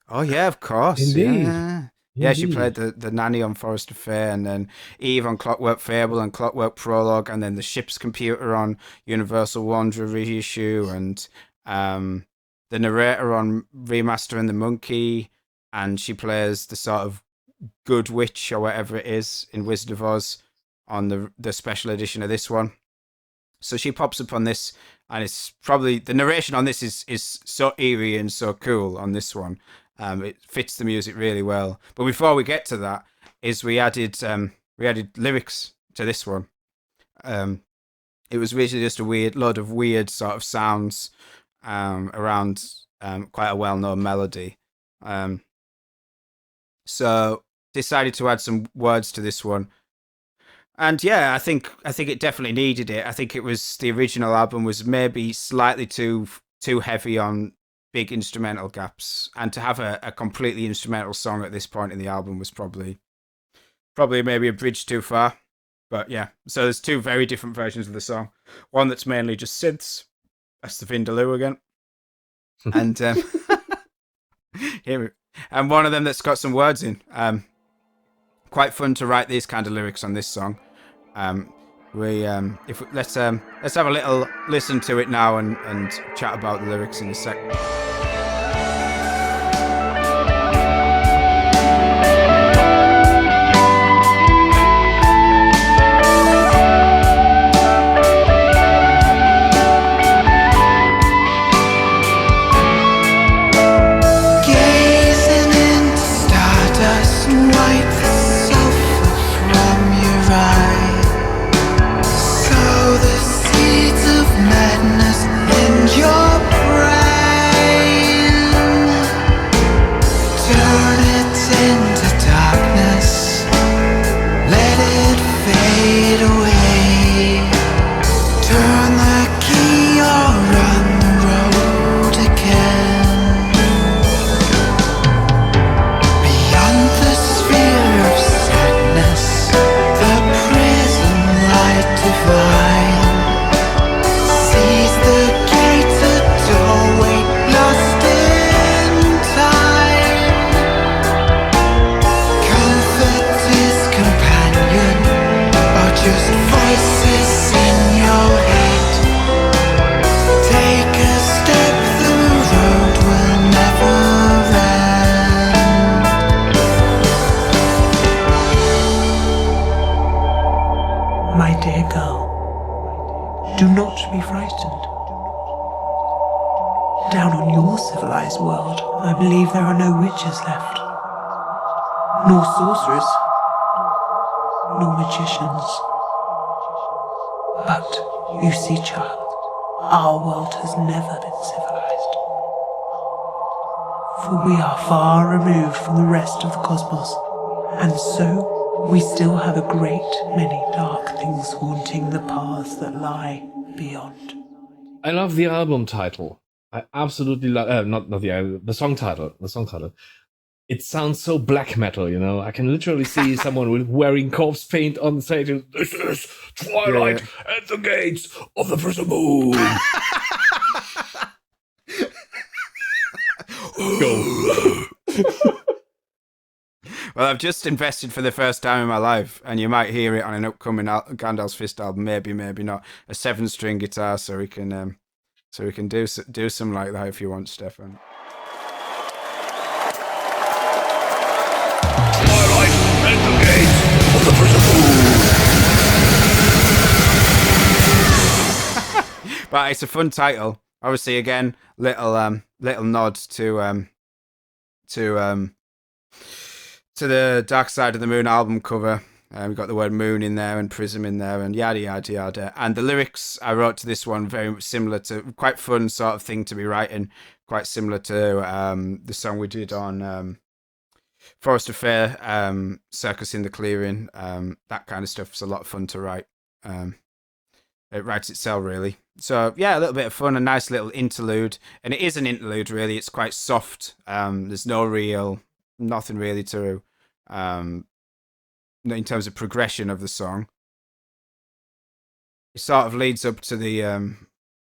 Oh yeah, of course. Indeed. Yeah, she played the nanny on Forest of Fae, and then Eve on Clockwork Fable and Clockwork Prologue, and then the ship's computer on Universal Wanderer reissue, and the narrator on Remaster and the Monkey, and she plays the sort of good witch or whatever it is in Wizard of Oz on the special edition of this one. So she pops up on this, and it's probably the narration on this is so eerie and so cool on this one. It fits the music really well. But before we get to that, is we added lyrics to this one. It was really just a load of weird sort of sounds around quite a well-known melody. So decided to add some words to this one. And yeah, I think it definitely needed it. I think it was the original album was maybe slightly too heavy on big instrumental gaps, and to have a completely instrumental song at this point in the album was probably Probably maybe a bridge too far. But yeah, so there's two very different versions of the song. One that's mainly just synths. That's the Vindaloo again. And and one of them that's got some words in. Quite fun to write these kind of lyrics on this song. Let's have a little listen to it now and chat about the lyrics in a sec. Gazing into stardust, wipe the sulfur from your eye. Sow the seeds of madness in your brain. Turn it into darkness, let it fade away. Turn the key or run the road again. Beyond the sphere of sadness, the prison light divine sees the gate, a doorway lost in time. Comfort is companion, or just voices in your head. Take a step, the road will never end. My dear girl, do not be frightened. Down on your civilized world, I believe there are no witches left, nor sorcerers, nor magicians. But, you see, child, our world has never been civilized. For we are far removed from the rest of the cosmos, and so we still have a great many dark things haunting the paths that lie beyond. I love the album title. I absolutely love not the album, the song title. The song title. It sounds so black metal, you know. I can literally see someone wearing corpse paint on stage. And, this is Twilight at the gates of the prison moon. Go. Well, I've just invested for the first time in my life, and you might hear it on an upcoming Gandalf's Fist album. Maybe not. A 7-string guitar, so we can do some like that if you want, Stefan. Twilight at the gates of the prison moon. But it's a fun title. Obviously, again, little nod to the Dark Side of the Moon album cover. We've got the word moon in there and prism in there and yada yada yada. And the lyrics I wrote to this one very similar to, quite fun sort of thing to be writing, quite similar to the song we did on Forest Affair, Circus in the Clearing. That kind of stuff is a lot of fun to write. It writes itself, really. So, yeah, a little bit of fun, a nice little interlude. And it is an interlude, really. It's quite soft. There's nothing really to, in terms of progression of the song. It sort of leads up to the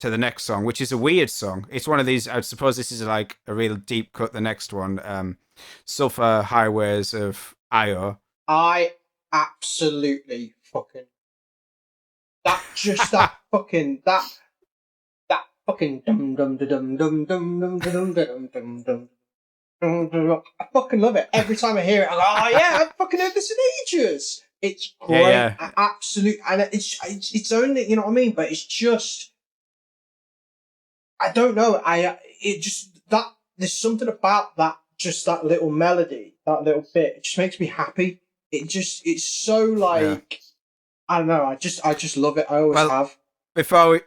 next song, which is a weird song. It's one of these, I suppose this is like a real deep cut, the next one. Sulphur Highways of Io. I absolutely fucking that fucking dum dum dum dum dum dum dum dum dum dum. I fucking love it. Every time I hear it, I go, oh yeah, I fucking heard this in ages. It's great. Yeah. And it's only, you know what I mean? But it's just, I don't know. There's something about that, just that little melody, that little bit. It just makes me happy. It's so like, I don't know. I just love it. I always have. Before we,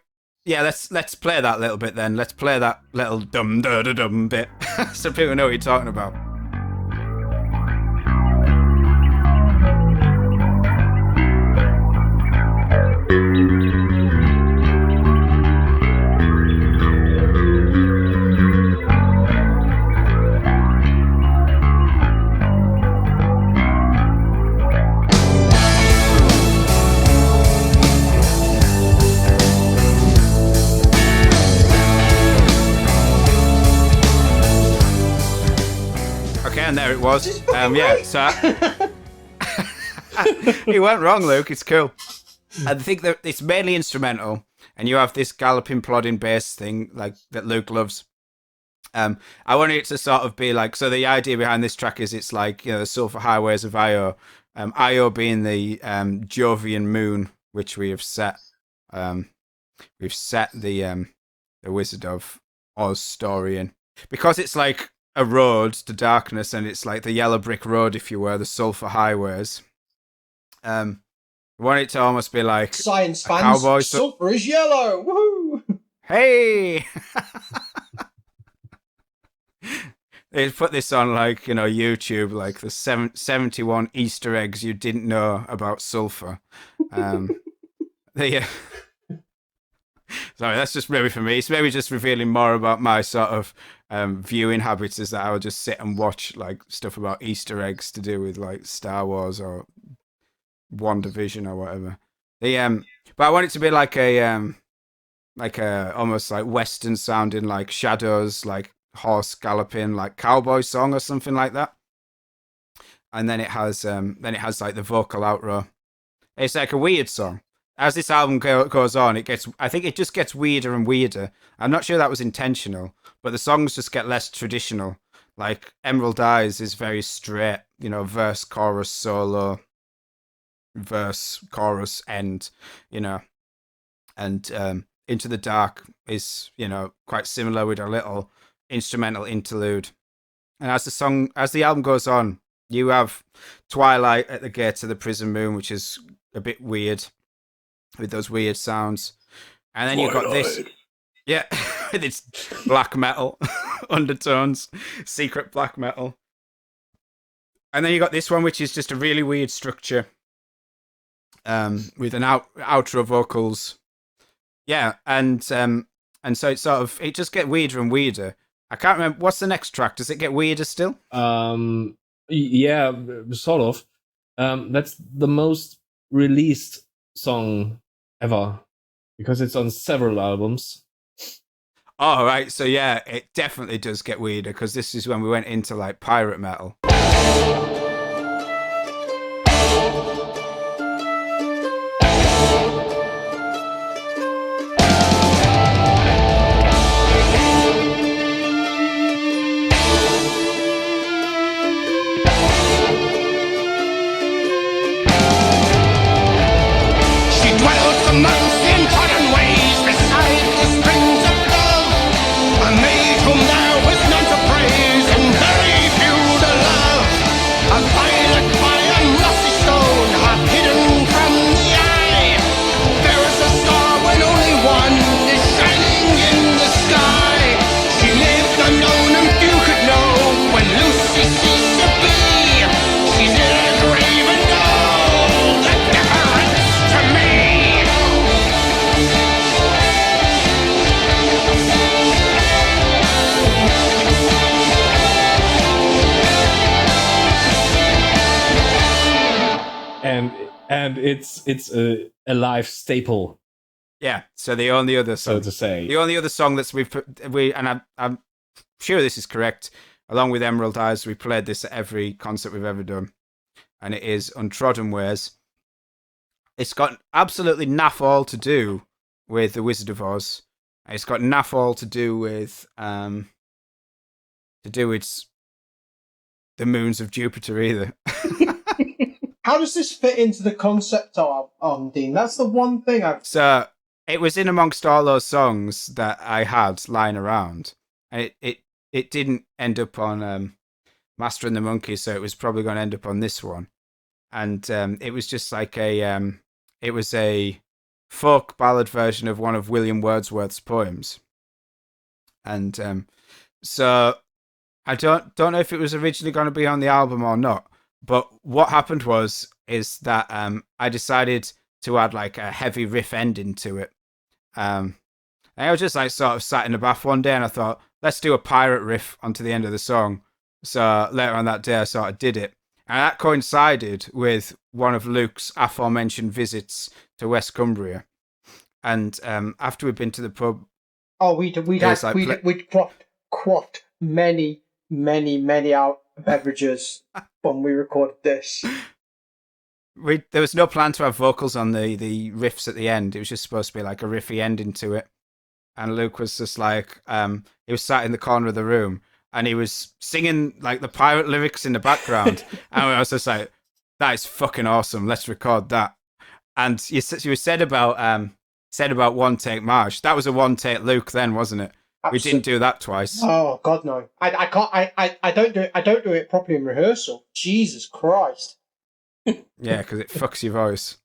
let's play that little bit then. Let's play that little dum da da dum bit, so people know what you're talking about. Okay, and there it was. Yeah, so you weren't wrong, Luke. It's cool. I think that it's mainly instrumental, and you have this galloping, plodding bass thing like that Luke loves. I wanted it to sort of be like, so the idea behind this track is it's like, you know, the Sulphur Highways of Io, Io being the Jovian moon, which we have set. We've set the Wizard of Oz story in, because it's like a road to darkness, and it's like the yellow brick road, if you were, the Sulphur Highways. I want it to almost be like Science fans, cowboy sulfur is yellow. Woohoo! Hey. They put this on, like, you know, YouTube, like the 71 Easter eggs you didn't know about sulfur. Sorry, that's just maybe for me. It's maybe just revealing more about my sort of viewing habits, is that I would just sit and watch like stuff about Easter eggs to do with like Star Wars or WandaVision or whatever. But I want it to be like a almost like Western sounding, like Shadows, like horse galloping, like cowboy song or something like that. And then it has like the vocal outro. It's like a weird song. As this album goes on, I think it just gets weirder and weirder. I'm not sure that was intentional, but the songs just get less traditional. Like Emerald Eyes is very straight, you know, verse, chorus, solo, verse, chorus, end, you know. And Into the Dark is, you know, quite similar with a little instrumental interlude. And as the album goes on, you have Twilight at the Gates of the Prison Moon, which is a bit weird, with those weird sounds. And then you've got this. Yeah, with its black metal undertones, secret black metal. And then you got this one, which is just a really weird structure, with an outro vocals. Yeah, and so it sort of, it just gets weirder and weirder. I can't remember, what's the next track? Does it get weirder still? Yeah, sort of. That's the most released song ever, because it's on several albums. Oh, right. So yeah, it definitely does get weirder, because this is when we went into like pirate metal. And it's a live staple. Yeah. So the only other song, so to say, the only other song that's and I'm sure this is correct, along with Emerald Eyes, we played this at every concert we've ever done, and it is Untrodden Ways. It's got absolutely naff all to do with the Wizard of Oz. It's got naff all to do with the moons of Jupiter either. How does this fit into the concept art, Dean? That's the one thing I've... So it was in amongst all those songs that I had lying around. And it didn't end up on Master and the Monkey, so it was probably going to end up on this one. And it was just like it was a folk ballad version of one of William Wordsworth's poems. And so I don't know if it was originally going to be on the album or not. But what happened is that I decided to add like a heavy riff ending to it. And I was just like sort of sat in the bath one day, and I thought, let's do a pirate riff onto the end of the song. So later on that day, I sort of did it. And that coincided with one of Luke's aforementioned visits to West Cumbria. And after we'd been to the pub... Oh, we'd quaffed many beverages when we recorded this. There was no plan to have vocals on the riffs at the end. It was just supposed to be like a riffy ending to it. And Luke was just like, he was sat in the corner of the room and he was singing like the pirate lyrics in the background. And I was just like, that is fucking awesome. Let's record that. And you said about one take Marsh. That was a one take Luke then, wasn't it? We didn't do that twice. Oh God, no! I can't. I don't do it. I don't do it properly in rehearsal. Jesus Christ! Yeah, because it fucks your voice.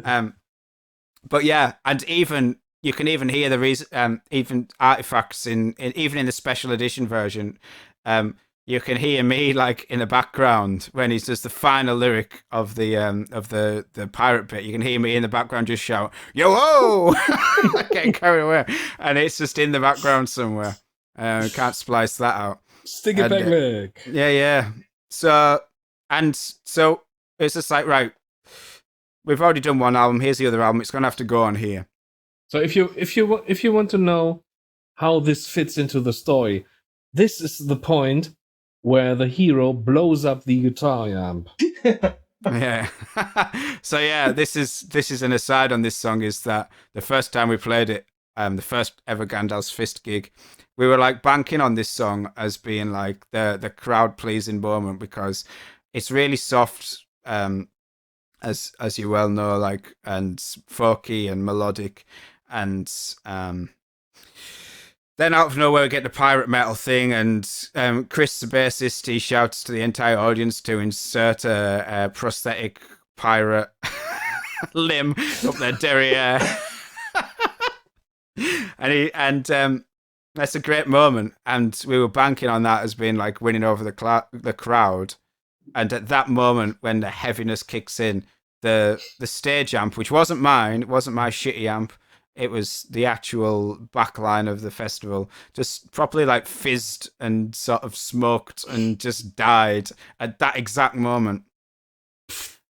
But yeah, and even you can even hear the reason. Even artifacts even in the special edition version. You can hear me like in the background when he does the final lyric of the pirate bit. You can hear me in the background just shout "Yo ho!" like getting carried away, and it's just in the background somewhere. Can't splice that out. Stick it back, leg. Yeah. So it's just like, right, we've already done one album. Here's the other album. It's gonna have to go on here. So if you want to know how this fits into the story, this is the point where the hero blows up the guitar amp. Yeah. So yeah, this is an aside on this song, is that the first time we played it, the first ever Gandalf's Fist gig, we were like banking on this song as being like the crowd pleasing moment, because it's really soft, as you well know, like, and folky and melodic, and then out of nowhere we get the pirate metal thing, and Chris, the bassist, he shouts to the entire audience to insert a prosthetic pirate limb up their derriere. and that's a great moment, and we were banking on that as being like winning over the crowd. And at that moment, when the heaviness kicks in, the stage amp, which wasn't mine, it wasn't my shitty amp, it was the actual backline of the festival, just properly like fizzed and sort of smoked and just died at that exact moment.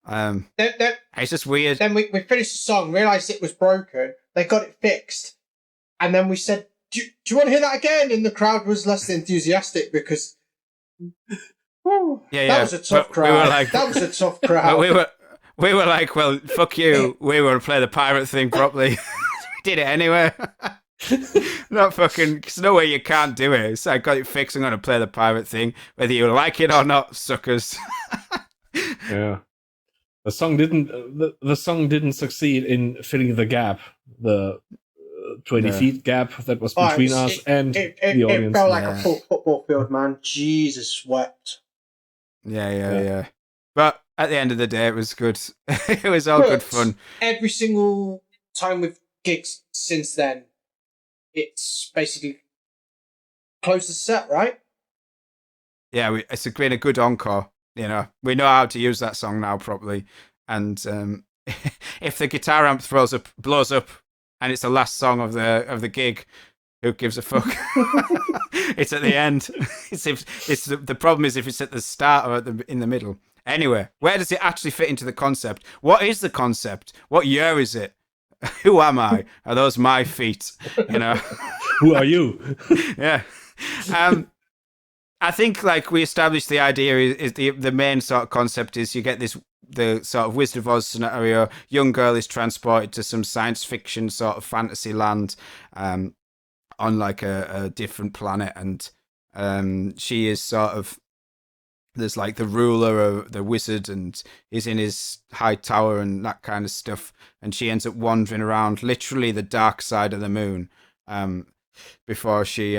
It's just weird. Then we finished the song, realised it was broken, they got it fixed, and then we said, do you want to hear that again? And the crowd was less enthusiastic because that was a tough crowd. We were like, that was a tough crowd. We were like, well, fuck you. We want to play the pirate thing properly. Did it anyway. Not fucking. There's no way you can't do it. So I got it fixed. I'm going to play the pirate thing, whether you like it or not, suckers. Yeah, the song didn't succeed in filling the gap, the 20 feet gap that was between us and the audience. It felt like a full football field, man. Jesus wept. Yeah. But at the end of the day, it was good. It was all good fun. Every single time we've gigs since then, it's basically closed the set, right? Yeah, it's been a good encore. You know, we know how to use that song now properly. And if the guitar amp blows up, and it's the last song of the gig, who gives a fuck? It's at the end. The problem is if it's at the start or in the middle. Anyway, where does it actually fit into the concept? What is the concept? What year is it? Who am I? Are those my feet? You know. Who are you? Yeah. I think like we established, the idea is the main sort of concept is you get the sort of Wizard of Oz scenario. Young girl is transported to some science fiction sort of fantasy land, on like a different planet, and she is sort of, there's like the ruler of the wizard, and he's in his high tower and that kind of stuff, and she ends up wandering around literally the dark side of the moon, before she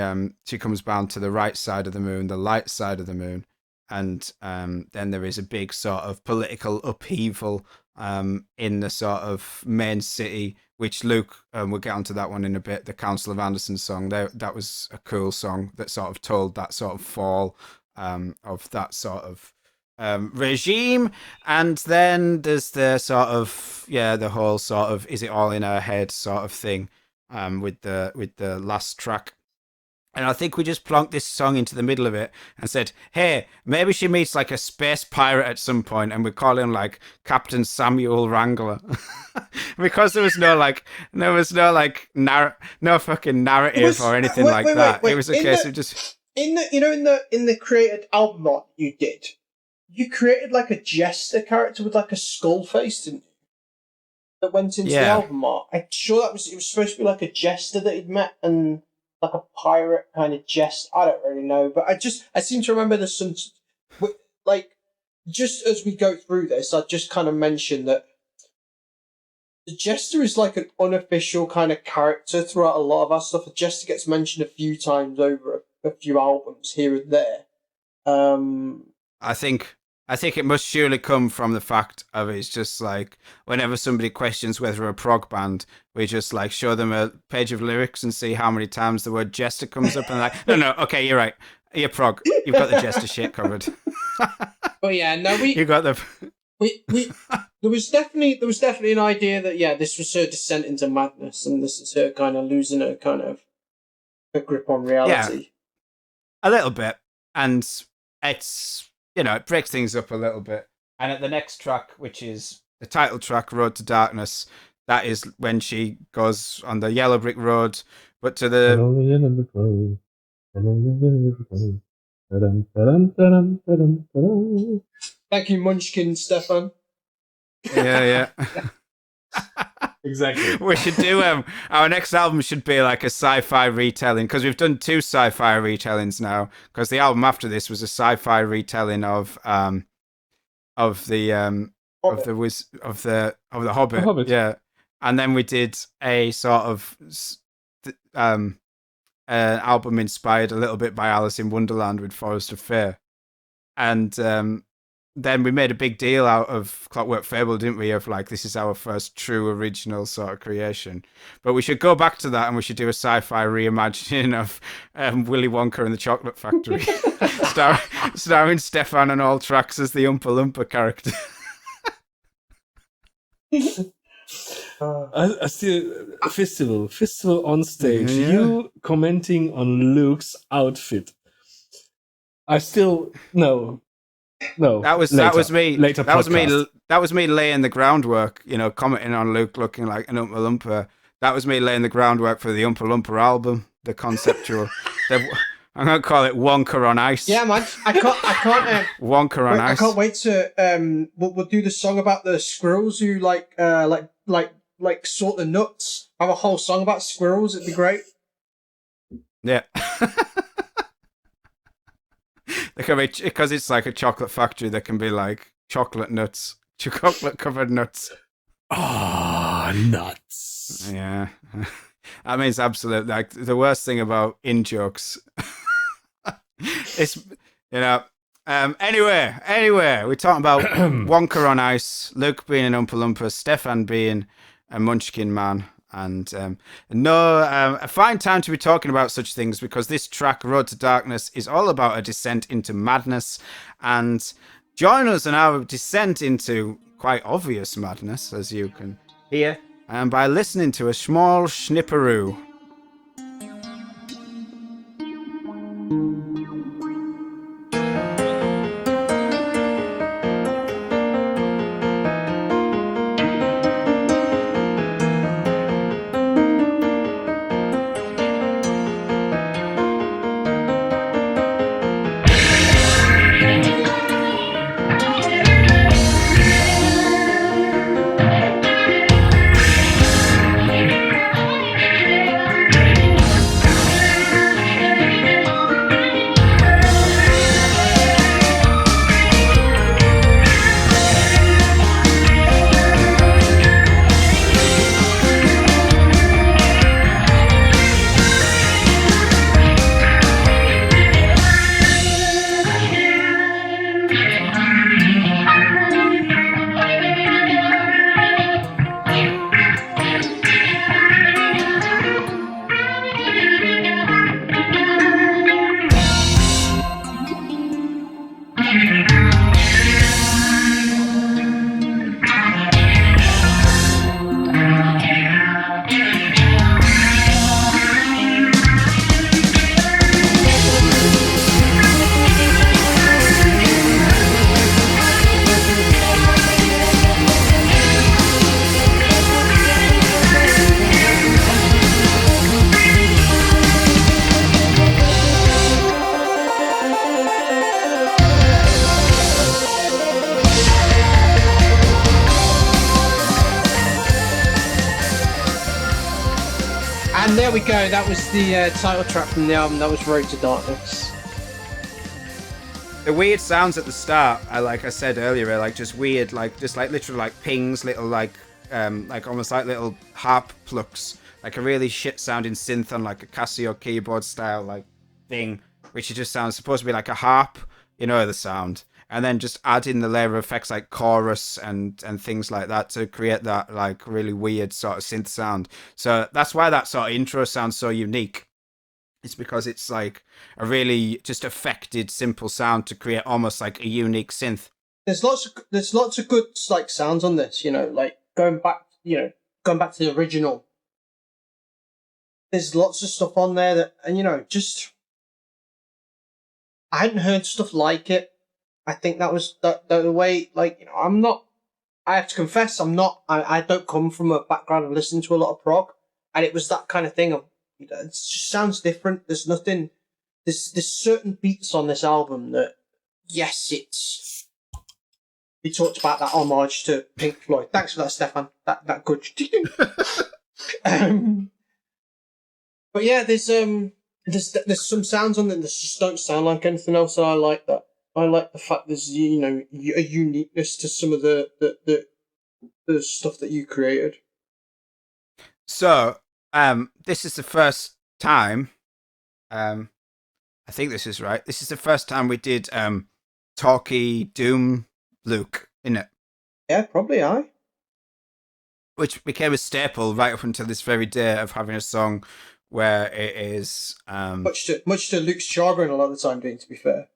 comes bound to the right side of the moon, the light side of the moon. And then there is a big sort of political upheaval in the sort of main city, which Luke, we'll get onto that one in a bit, the Council of Anderson song. That was a cool song that sort of told that sort of fall of that sort of regime. And then there's the sort of, the whole sort of, is it all in her head sort of thing, with the last track. And I think we just plonked this song into the middle of it and said, hey, maybe she meets like a space pirate at some point, and we call him like Captain Samuel Wrangler. Because there was no fucking narrative or anything like that. It was a case of just... in the created album art you did, you created like a jester character with like a skull face, didn't you? That went into the album art. I'm sure it was supposed to be like a jester that he'd met and like a pirate kind of jest. I don't really know, but I seem to remember there's some like just as we go through this, I just kind of mentioned that the jester is like an unofficial kind of character throughout a lot of our stuff. The jester gets mentioned a few times over a few albums here and there. I think it must surely come from the fact of it's just like whenever somebody questions whether a prog band, we just like show them a page of lyrics and see how many times the word jester comes up and like, no, okay, you're right. You're prog. You've got the jester shit covered. But yeah, no, you got the. There was definitely an idea that this was her descent into madness, and this is her kind of losing her kind of a grip on reality. Yeah, a little bit, and it's it breaks things up a little bit. And at the next track, which is the title track, "Road to Darkness," that is when she goes on the yellow brick road, but to the. Thank you, Munchkin Stefan. Yeah. Exactly. We should do our next album should be like a sci-fi retelling, because we've done 2 sci-fi retellings now. Because the album after this was a sci-fi retelling of the Hobbit. The Hobbit. Yeah, and then we did a sort of album inspired a little bit by Alice in Wonderland with Forest of Fear, and then we made a big deal out of Clockwork Fable, didn't we? Of like, this is our first true original sort of creation. But we should go back to that, and we should do a sci-fi reimagining of Willy Wonka and the Chocolate Factory, starring Stefan on all tracks as the Oompa Loompa character. I still festival on stage. Yeah. You commenting on Luke's outfit. I still no. That was me. Later that was me laying the groundwork. Commenting on Luke looking like an Oompa Loompa. That was me laying the groundwork for the Oompa Loompa album, the conceptual. I'm gonna call it Wonka on Ice. Yeah, man. I can't. Wonka on Ice. I can't wait to we'll do the song about the squirrels who like sort the nuts. Have a whole song about squirrels. It'd be great. Yeah. Because it's like a chocolate factory, there can be like chocolate nuts, chocolate covered nuts. Oh, nuts. Yeah. That means absolutely, like, the worst thing about in jokes. It's, anyway, we're talking about Wonka on Ice, Luke being an Oompa Loompa, Stefan being a Munchkin man. And a fine time to be talking about such things, because this track, Road to Darkness, is all about a descent into madness. And join us in our descent into quite obvious madness, as you can hear, by listening to a small snipperoo. there we go. That was the title track from the album. That was Road to Darkness. The weird sounds at the start, like I said earlier, are like just weird, like just like literally like pings, little like almost like little harp plucks, like a really shit sounding synth on like a Casio keyboard style like thing, which just sounds supposed to be like a harp, you know, the sound, and then just add in the layer of effects like chorus and things like that to create that like really weird sort of synth sound. So that's why that sort of intro sounds so unique. It's because it's like a really just affected, simple sound to create almost like a unique synth. There's lots of good like sounds on this, you know, like going back to the original. There's lots of stuff on there that, and you know, just I hadn't heard stuff like it. I think that was the way, like, you know, I have to confess, I don't come from a background of listening to a lot of prog, and it was that kind of thing of, you know, it just sounds different. There's certain beats on this album that, yes, we talked about that homage to Pink Floyd. Thanks for that, Stefan. That good. But yeah, there's some sounds on there that just don't sound like anything else, and I like that. I like the fact there's, you know, a uniqueness to some of the stuff that you created. So, this is the first time, I think this is right. This is the first time we did talky Doom Luke, isn't it? Yeah, probably I. Which became a staple right up until this very day of having a song where it is much to Luke's chagrin a lot of the time, Dean, to be fair.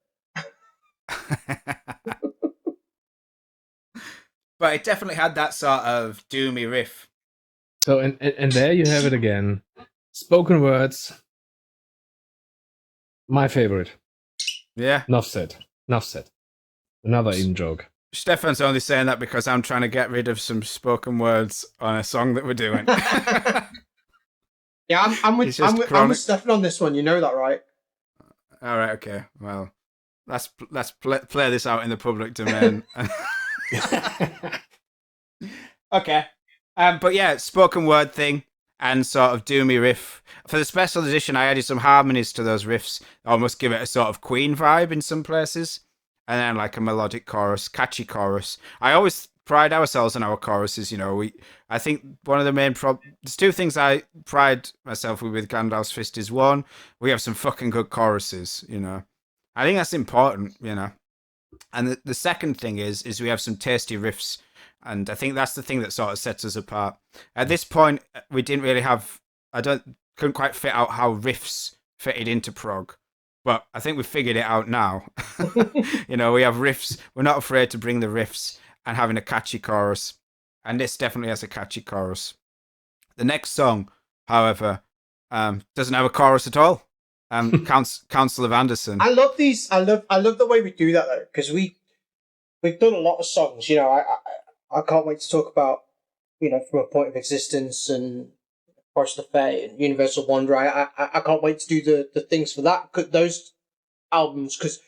But it definitely had that sort of doomy riff. So and there you have it again. Spoken words. My favorite. Yeah. Enough said. Another in joke. Stefan's only saying that because I'm trying to get rid of some spoken words on a song that we're doing. Yeah, I'm with Stefan on this one. You know that, right? All right. Okay. Well, let's play this out in the public domain. Okay. But yeah, spoken word thing and sort of doomy riff. For the special edition, I added some harmonies to those riffs. Almost give it a sort of Queen vibe in some places. And then like a melodic chorus, catchy chorus. I always pride ourselves on our choruses, you know. I think one of the main there's two things I pride myself with Gandalf's Fist is, one, we have some fucking good choruses, you know. I think that's important, you know. And the second thing is we have some tasty riffs. And I think that's the thing that sort of sets us apart. At this point, we didn't really have, couldn't quite fit out how riffs fitted into prog. But I think we've figured it out now. You know, we have riffs. We're not afraid to bring the riffs and having a catchy chorus. And this definitely has a catchy chorus. The next song, however, doesn't have a chorus at all. Council of Anderson. I love these. I love the way we do that though, because we've done a lot of songs. You know, I can't wait to talk about, you know, From a Point of Existence and Forest of Fate and Universal Wanderer. I can't wait to do the things for those albums, because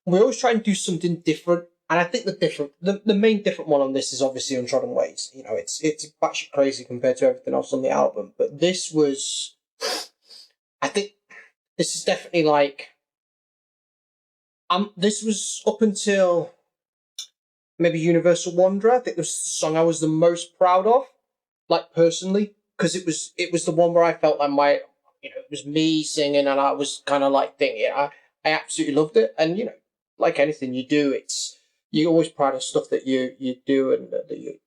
we always try and do something different. And I think the main different one on this is obviously Untrodden Ways. You know, it's batshit crazy compared to everything else on the album. But this was, I think, this is definitely like, this was up until maybe Universal Wanderer. I think this was the song I was the most proud of, like personally, because it was the one where I felt like it was me singing, and I was kind of like thinking, I absolutely loved it. And you know, like anything you do, you're always proud of stuff that you do and that you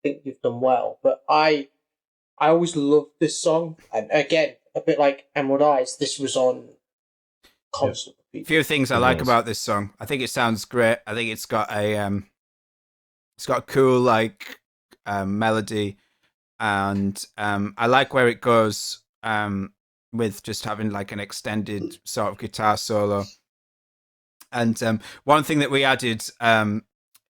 think you've done well. But I always loved this song, and again, a bit like Emerald Eyes, this was on constant. A few things I like about this song. I think it sounds great. I think it's got a cool like melody, and I like where it goes with just having like an extended sort of guitar solo. And one thing that we added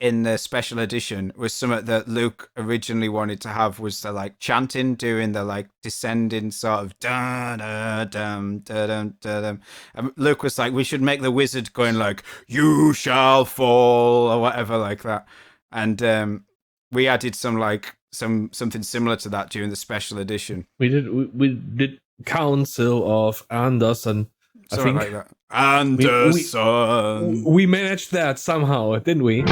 in the special edition was something that Luke originally wanted to have, was the like chanting, doing the like descending sort of da da dum da dum da dum. And Luke was like, we should make the wizard going like, you shall fall, or whatever like that. And we added some like something similar to that during the special edition. We did Council of Anderson. I Something think like that. Anderson. we managed that somehow, didn't we?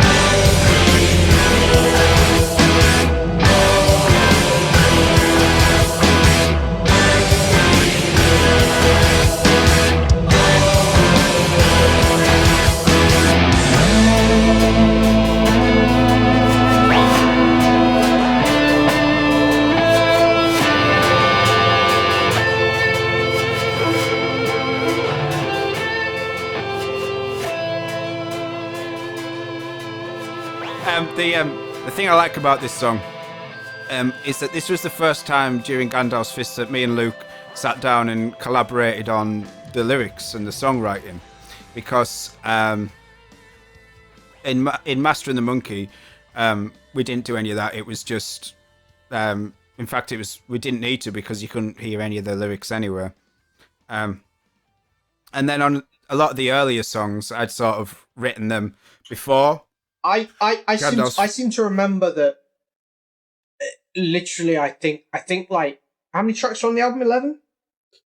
The thing I like about this song is that this was the first time during Gandalf's Fist that me and Luke sat down and collaborated on the lyrics and the songwriting, because in Master and the Monkey we didn't do any of that. It was just in fact we didn't need to, because you couldn't hear any of the lyrics anywhere. And then on a lot of the earlier songs I'd sort of written them before. I seem to remember that literally I think like, how many tracks are on the album? 11?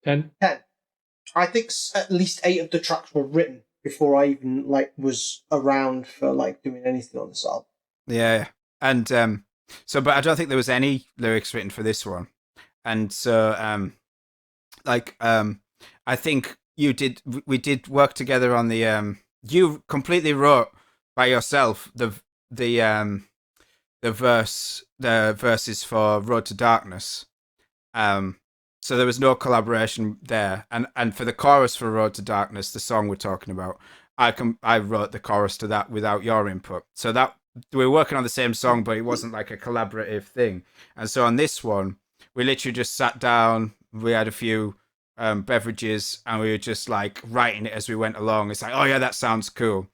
10. I think at least 8 of the tracks were written before I even like was around for like doing anything on this album. Yeah. And but I don't think there was any lyrics written for this one. And so I think we did work together on the you completely wrote by yourself the verses for Road to Darkness. So there was no collaboration there, and for the chorus for Road to Darkness, the song we're talking about, I wrote the chorus to that without your input. So that we were working on the same song, but it wasn't like a collaborative thing. And so on this one, we literally just sat down, we had a few beverages, and we were just like writing it as we went along. It's like, oh yeah, that sounds cool.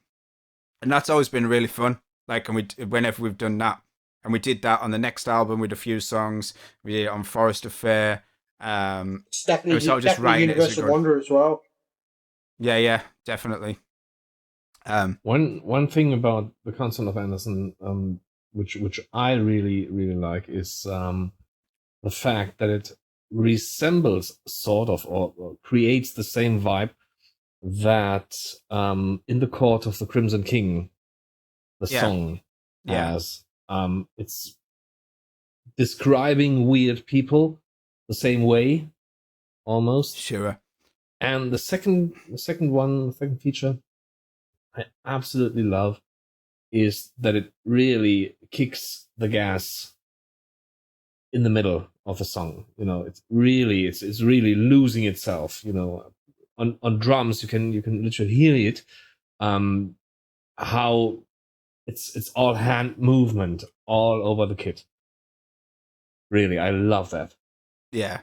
And that's always been really fun. Like, and whenever we've done that, and we did that on the next album with a few songs. We did it on Forest of Fair. It's definitely Universal Wonder as well. Yeah, definitely. One thing about the Council of Anderson, which I really like, is the fact that it resembles sort of or creates the same vibe that in the Court of the Crimson King, the song has. It's describing weird people the same way, almost. Sure. And the second feature I absolutely love is that it really kicks the gas in the middle of a song. You know, it's really losing itself. You know, on drums you can literally hear it. How it's all hand movement all over the kit. Really, I love that. Yeah,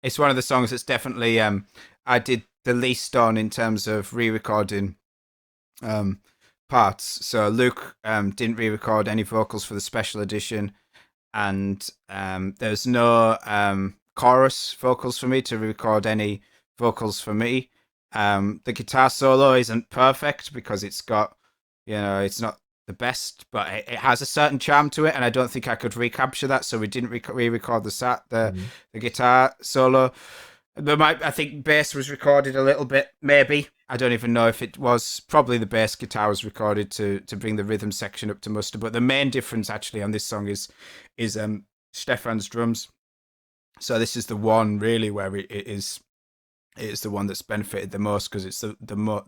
it's one of the songs that's definitely I did the least on in terms of re-recording parts. So Luke didn't re-record any vocals for the special edition, and there's no chorus vocals for me to record any vocals for me. The guitar solo isn't perfect because it's got, it's not the best, but it has a certain charm to it, and I don't think I could recapture that, so we didn't re-record the guitar solo. I think bass was recorded a little bit, maybe. I don't even know if it was. Probably the bass guitar was recorded to bring the rhythm section up to muster. But the main difference actually on this song is Stefan's drums. So this is the one really where it is the one that's benefited the most, because it's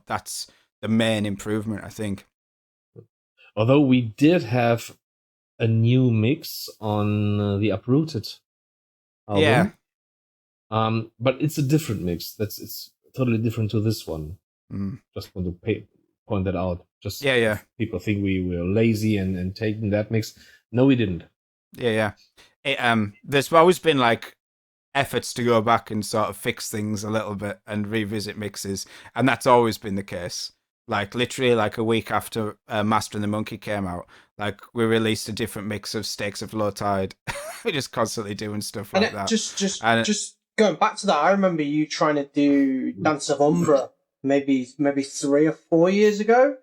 that's the main improvement, I think. Although we did have a new mix on the Uprooted album. Yeah. But it's a different mix. It's totally different to this one. Just want to point that out. Just people think we were lazy and taking that mix. No, we didn't. Yeah. There's always been like efforts to go back and sort of fix things a little bit and revisit mixes, and that's always been the case. Like literally, like a week after Master and the Monkey came out, like we released a different mix of Stakes of Low Tide. We're just constantly doing stuff like that. Just going back to that, I remember you trying to do Dance of Umbra maybe 3 or 4 years ago,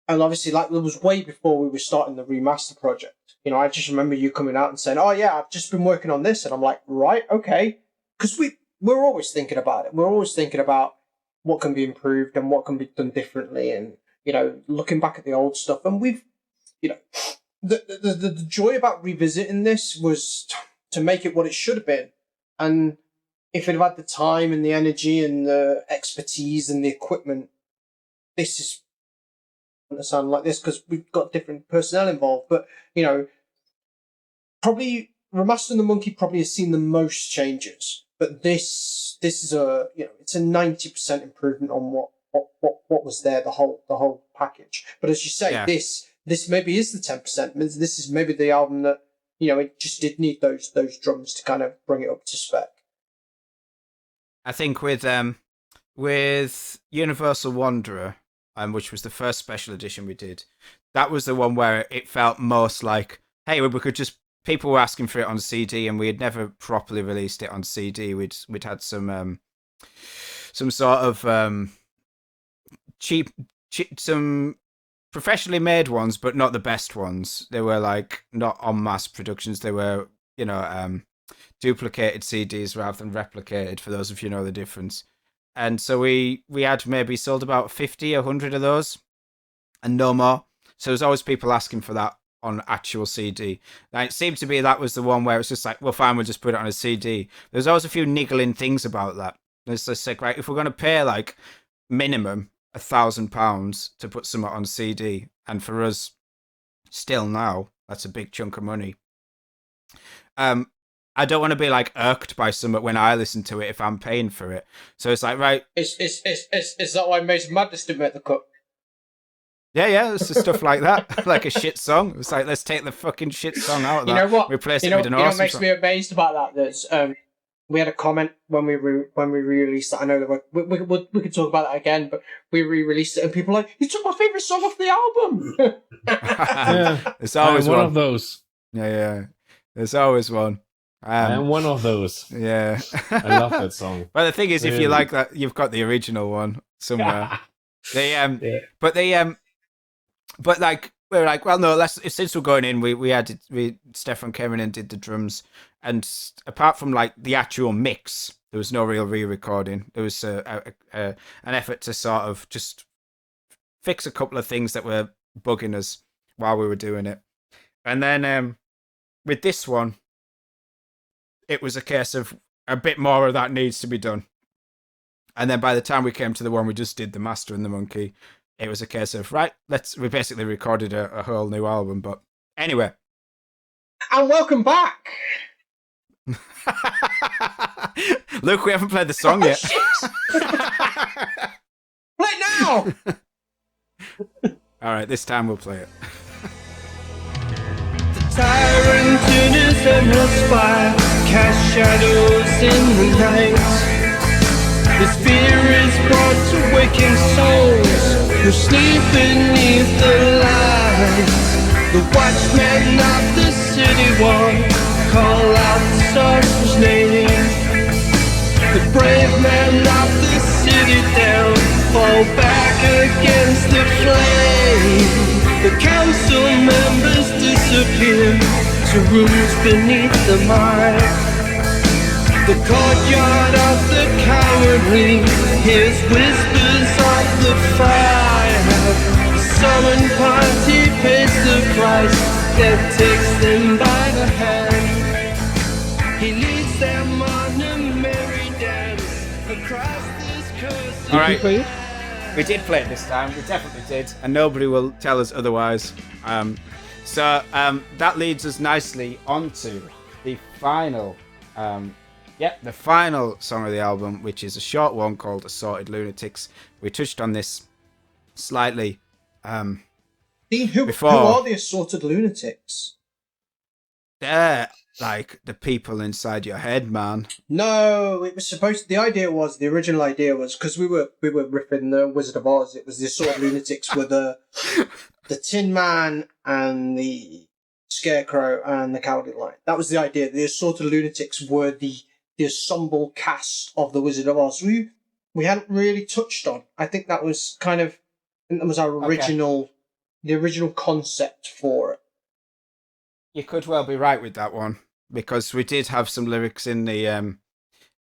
and obviously like it was way before we were starting the remaster project. you know, I just remember you coming out and saying, "Oh yeah, I've just been working on this," and I'm like, "Right, okay," because we're always thinking about it. We're always thinking about what can be improved and what can be done differently, and you know, looking back at the old stuff. And we've, you know, the joy about revisiting this was to make it what it should have been, and if it had had the time and the energy and the expertise and the equipment, this is going to sound like this because we've got different personnel involved. But you know, probably Remastering the Monkey probably has seen the most changes. But this is a, you know, it's a 90% improvement on what was there, the whole package. But as you say, this maybe is the 10%. This is maybe the album that, you know, it just did need those drums to kind of bring it up to spec. I think with Universal Wanderer, which was the first special edition we did, that was the one where it felt most like, hey, we could just, people were asking for it on CD, and we had never properly released it on CD. We'd had some sort of cheap, some professionally made ones, but not the best ones. They were like not en masse productions. They were, you know, duplicated CDs rather than replicated, for those of you who know the difference. And so we had maybe sold about 50, 100 of those, and no more. So there's always people asking for that on actual CD. Now it seemed to be that was the one where it's just like, well, fine, we'll just put it on a CD. There's always a few niggling things about that. It's just like, right, if we're going to pay like minimum £1,000 to put something on CD, and for us, still now, that's a big chunk of money. I don't want to be like irked by something when I listen to it if I'm paying for it. So it's like, right. Is that why Mason Madness didn't make the cut? Yeah, it's just stuff like that. Like a shit song. It's like, let's take the fucking shit song out of that. You know what? Replace it with an awesome song. You know what makes me amazed about that? There's, we had a comment when we re-released it. I know that we could talk about that again, but we re-released it and people were like, you took my favourite song off the album! Yeah. It's always one of those. Yeah. There's always one. I am one of those. Yeah. I love that song. But the thing is, Really. if you like that, you've got the original one somewhere. But like, we were like, well, no, since we're going in, Stefan came in and did the drums, and apart from like the actual mix, there was no real re-recording. There was an effort to sort of just fix a couple of things that were bugging us while we were doing it. And then with this one, it was a case of a bit more of that needs to be done. And then by the time we came to the one we just did, the Master and the Monkey, it was a case of, right, we basically recorded a whole new album. But anyway. And welcome back! Look, we haven't played the song yet. Play it now! Alright, this time we'll play it. Tyrant in his endless fire cast shadows in the night. His fear is brought to waking souls who sleep beneath the lights. The watchmen of the city wall call out the sorcerer's name. The brave men of the city down fall back against the flame. The council members disappear to rooms beneath the mine. The courtyard of the cowardly hears whispers of the fire. The summoned party pays the price that takes them by the hand. He leads them on a merry dance across this coast. All right, we did play it this time. We definitely did, and nobody will tell us otherwise. So that leads us nicely onto the final. The final song of the album, which is a short one called Assorted Lunatics. We touched on this slightly Dean, who before. Who are the Assorted Lunatics? They're like the people inside your head, man. No, it was the original idea was, because we were riffing the Wizard of Oz, it was the Assorted Lunatics were the Tin Man and the Scarecrow and the Cowardly Lion. That was the idea. The Assorted Lunatics were the ensemble cast of the Wizard of Oz. We hadn't really touched on. I think that was our original, the original concept for it. You could well be right with that one, because we did have some lyrics in the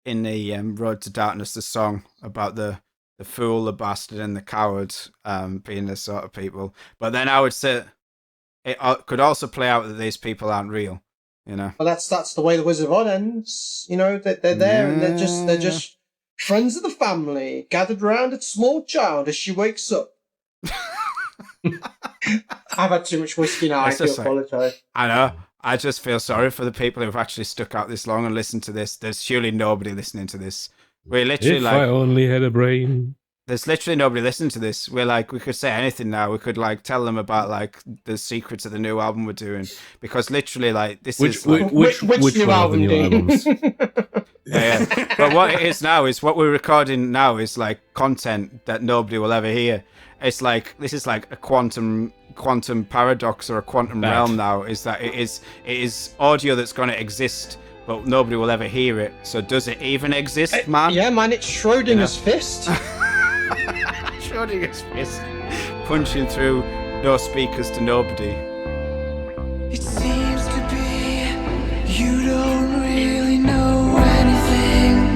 Road to Darkness, the song about the fool, the bastard, and the coward being the sort of people. But then I would say it could also play out that these people aren't real. You know. Well, that's the way the Wizard of Oz ends. You know, they're there and they're just friends of the family gathered around a small child as she wakes up. I've had too much whiskey now. I do apologise. I know. I just feel sorry for the people who've actually stuck out this long and listened to this. There's surely nobody listening to this. We're literally If like, I only had a brain. there's literally nobody listening to this. We're like, we could say anything now. We could like tell them about like the secrets of the new album we're doing, because literally like this is like, Which new one of the album, new Dean? albums? yeah. But what it is now is what we're recording now is like content that nobody will ever hear. It's like this is like a quantum paradox or a quantum realm now. Is that it is audio that's going to exist, but nobody will ever hear it. So does it even exist, man? Yeah, man, it's Schrodinger's fist. Schrodinger's fist punching through no speakers to nobody. It seems to be you don't really know anything.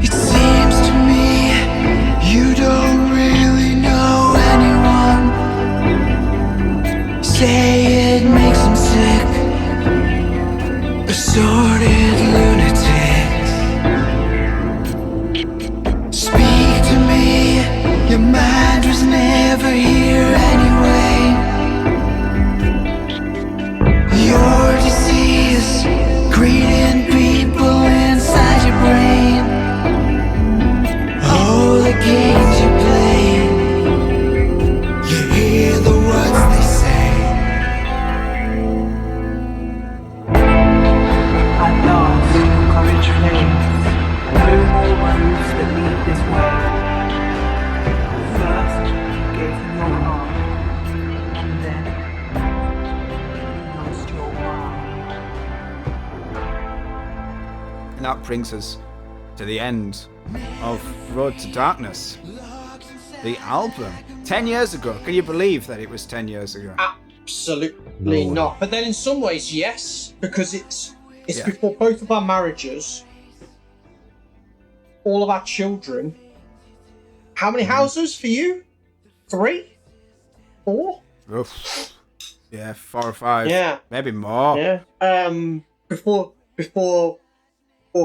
It seems to me you don't really know anyone. Say it makes them sick. Assorted lunatics. Speak to me. Your mind was never here anyway. Your disease, greeting people inside your brain. Oh, the games you play. You hear the words they say. At last, your courage flames. No more roads that lead this way. First, you gave them your heart, and then you lost your mind. And that brings us to the end of Road to Darkness, the album. 10 years ago. Can you believe that it was 10 years ago? Absolutely No. not. But then in some ways, yes, because it's Yeah. before both of our marriages, all of our children. How many houses for you? 3? 4? Oof. Yeah, 4 or 5. Yeah. Maybe more. Yeah. Before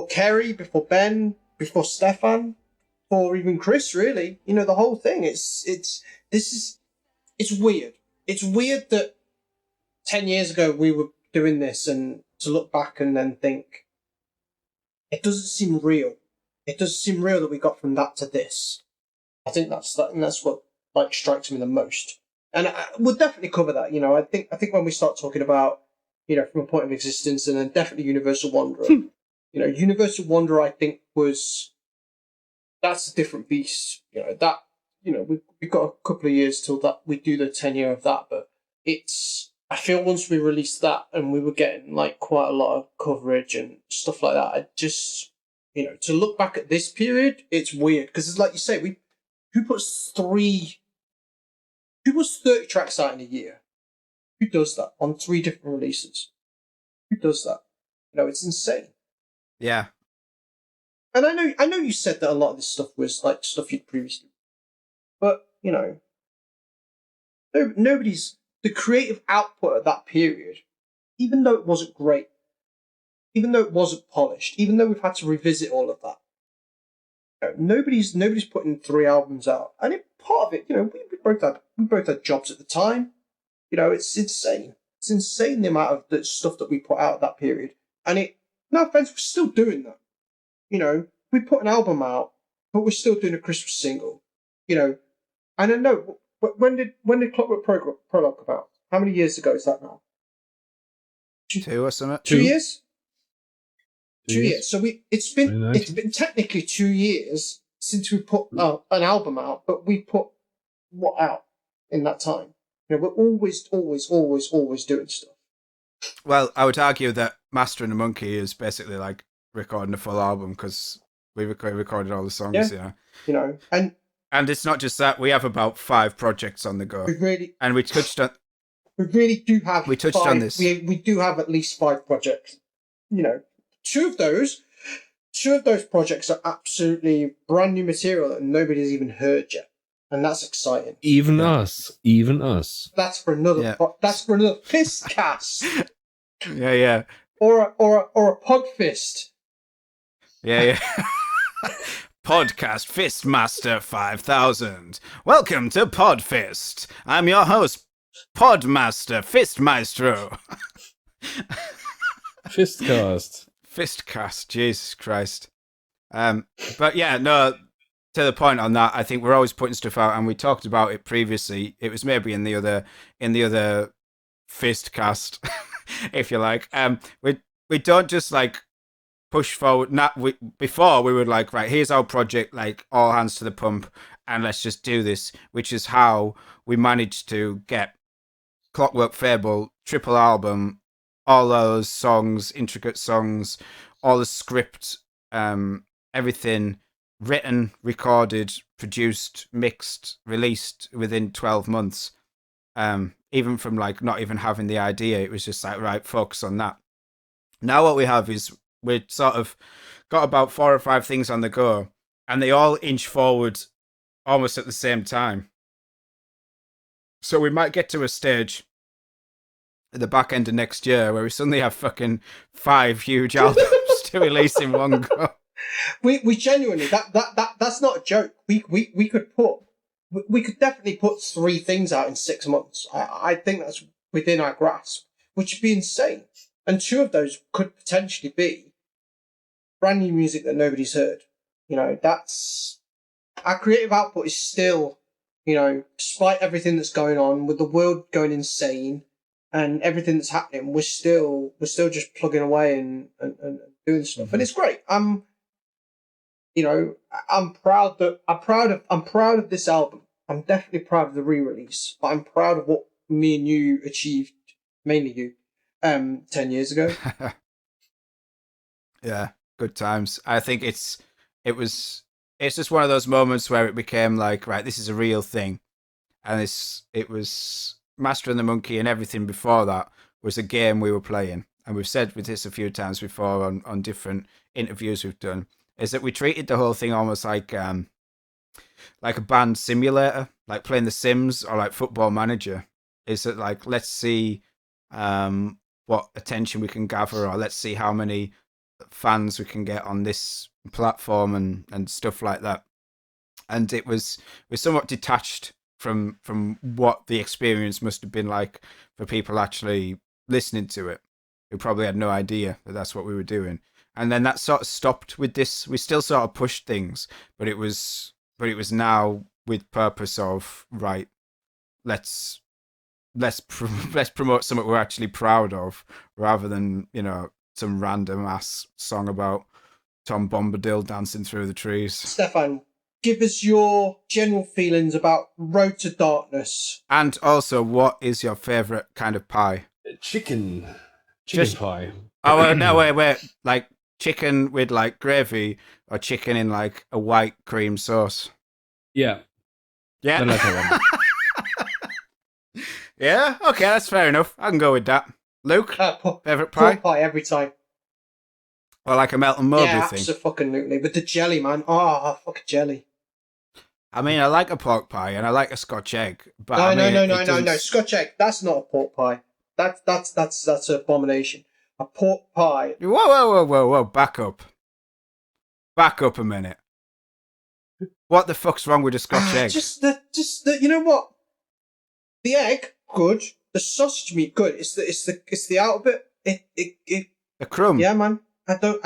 Kerry, before Ben, before Stefan, before even Chris, really. You know, the whole thing. It's weird. It's weird that 10 years ago we were doing this, and to look back and then think, it doesn't seem real. It doesn't seem real that we got from that to this. I think that's what like strikes me the most. And we'll definitely cover that. You know, I think when we start talking about, you know, from a point of existence, and then definitely Universal Wanderer. You know, Universal Wanderer, I think that's a different beast. You know, that, you know, we've got a couple of years till that we do the 10-year of that, but I feel once we released that and we were getting like quite a lot of coverage and stuff like that, I just, you know, to look back at this period, it's weird because it's like you say, who puts 30 tracks out in a year? Who does that on 3 different releases? Who does that? You know, it's insane. Yeah. And I know you said that a lot of this stuff was like stuff you'd previously, but you know, the creative output of that period, even though it wasn't great, even though it wasn't polished, even though we've had to revisit all of that, you know, nobody's putting 3 albums out, and part of it, you know, we both had jobs at the time. You know, it's insane. It's insane the amount of the stuff that we put out at that period, and no offense, we're still doing that. You know, we put an album out, but we're still doing a Christmas single. You know, and I know when did Clockwork Prologue come out? How many years ago is that now? 2 or something. 2 years. 2 years. years. So it's been technically 2 years since we put an album out, but we put what out in that time? You know, we're always doing stuff. Well, I would argue that Master and the Monkey is basically like recording a full album because we recorded all the songs. Yeah. You know, and it's not just that, we have about 5 projects on the go. we really And we touched on We really do have. We touched on this. We do have at least 5 projects. You know, two of those projects are absolutely brand new material that nobody's even heard yet, and that's exciting. Even us. That's for another. That's for another fist cast. Yeah. Or a pod fist. Yeah. Podcast Fistmaster 5000. Welcome to Podfist. I'm your host, Podmaster Fistmaestro. Fistcast, Jesus Christ. But yeah, no, to the point on that, I think we're always putting stuff out, and we talked about it previously. It was maybe in the other Fistcast, if you like. We don't just like push forward. Before we were like, right, here's our project, like all hands to the pump, and let's just do this, which is how we managed to get Clockwork Fable triple album, all those songs, intricate songs, all the script, everything written, recorded, produced, mixed, released within 12 months. Even from like not even having the idea, it was just like, right, focus on that. Now what we have is we've sort of got about 4 or 5 things on the go, and they all inch forward almost at the same time. So we might get to a stage at the back end of next year where we suddenly have fucking 5 huge albums to release in one go. We genuinely that's not a joke. We could definitely put 3 things out in 6 months. I think that's within our grasp, which would be insane. And 2 of those could potentially be brand new music that nobody's heard. You know, that's our creative output is still, you know, despite everything that's going on with the world going insane and everything that's happening, we're still just plugging away and doing stuff, and it's great. I'm proud of this album. I'm definitely proud of the re-release, but I'm proud of what me and you achieved, mainly you, 10 years ago. Yeah, good times. I think it's just one of those moments where it became like, right, this is a real thing, and it was Master and the Monkey, and everything before that was a game we were playing. And we've said with this a few times before on different interviews we've done, is that we treated the whole thing almost like a band simulator, like playing The Sims or like Football Manager. Is that like, let's see what attention we can gather, or let's see how many fans we can get on this platform and stuff like that. And we're somewhat detached from what the experience must have been like for people actually listening to it, who probably had no idea that that's what we were doing. And then that sort of stopped with this. We still sort of pushed things, but it was now with purpose of, right, let's promote something we're actually proud of, rather than, you know, some random ass song about Tom Bombadil dancing through the trees. Stefan, give us your general feelings about Road to Darkness. And also, what is your favourite kind of pie? Chicken pie. Oh, no, wait. Like chicken with like gravy, or chicken in like a white cream sauce? Yeah. Yeah. The latter one. Yeah, okay, that's fair enough. I can go with that. Luke, favourite pie? Pork pie every time. Or like a melt and Mowbray yeah, thing? Yeah, absolutely. With the jelly, man. Oh, fucking jelly. I mean, I like a pork pie and I like a Scotch egg. But No. Scotch egg. That's not a pork pie. That's an abomination. A pork pie. Whoa. Back up a minute. What the fuck's wrong with a Scotch egg? Just the, you know what? The egg, good. The sausage meat, good. It's the outer bit. It the crumb. Yeah, man. I don't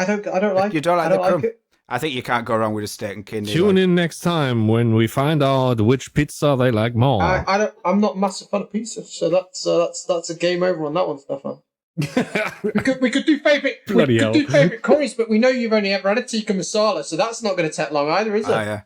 like. You don't like the crumb. Like it. I think you can't go wrong with a steak and kidney. Tune in next time when we find out which pizza they like more. I'm not a massive fan of pizza, so that's a game over on that one, Stefan. we could do favourite curries, but we know you've only ever had a tikka masala, so that's not going to take long either, is it? Oh yeah.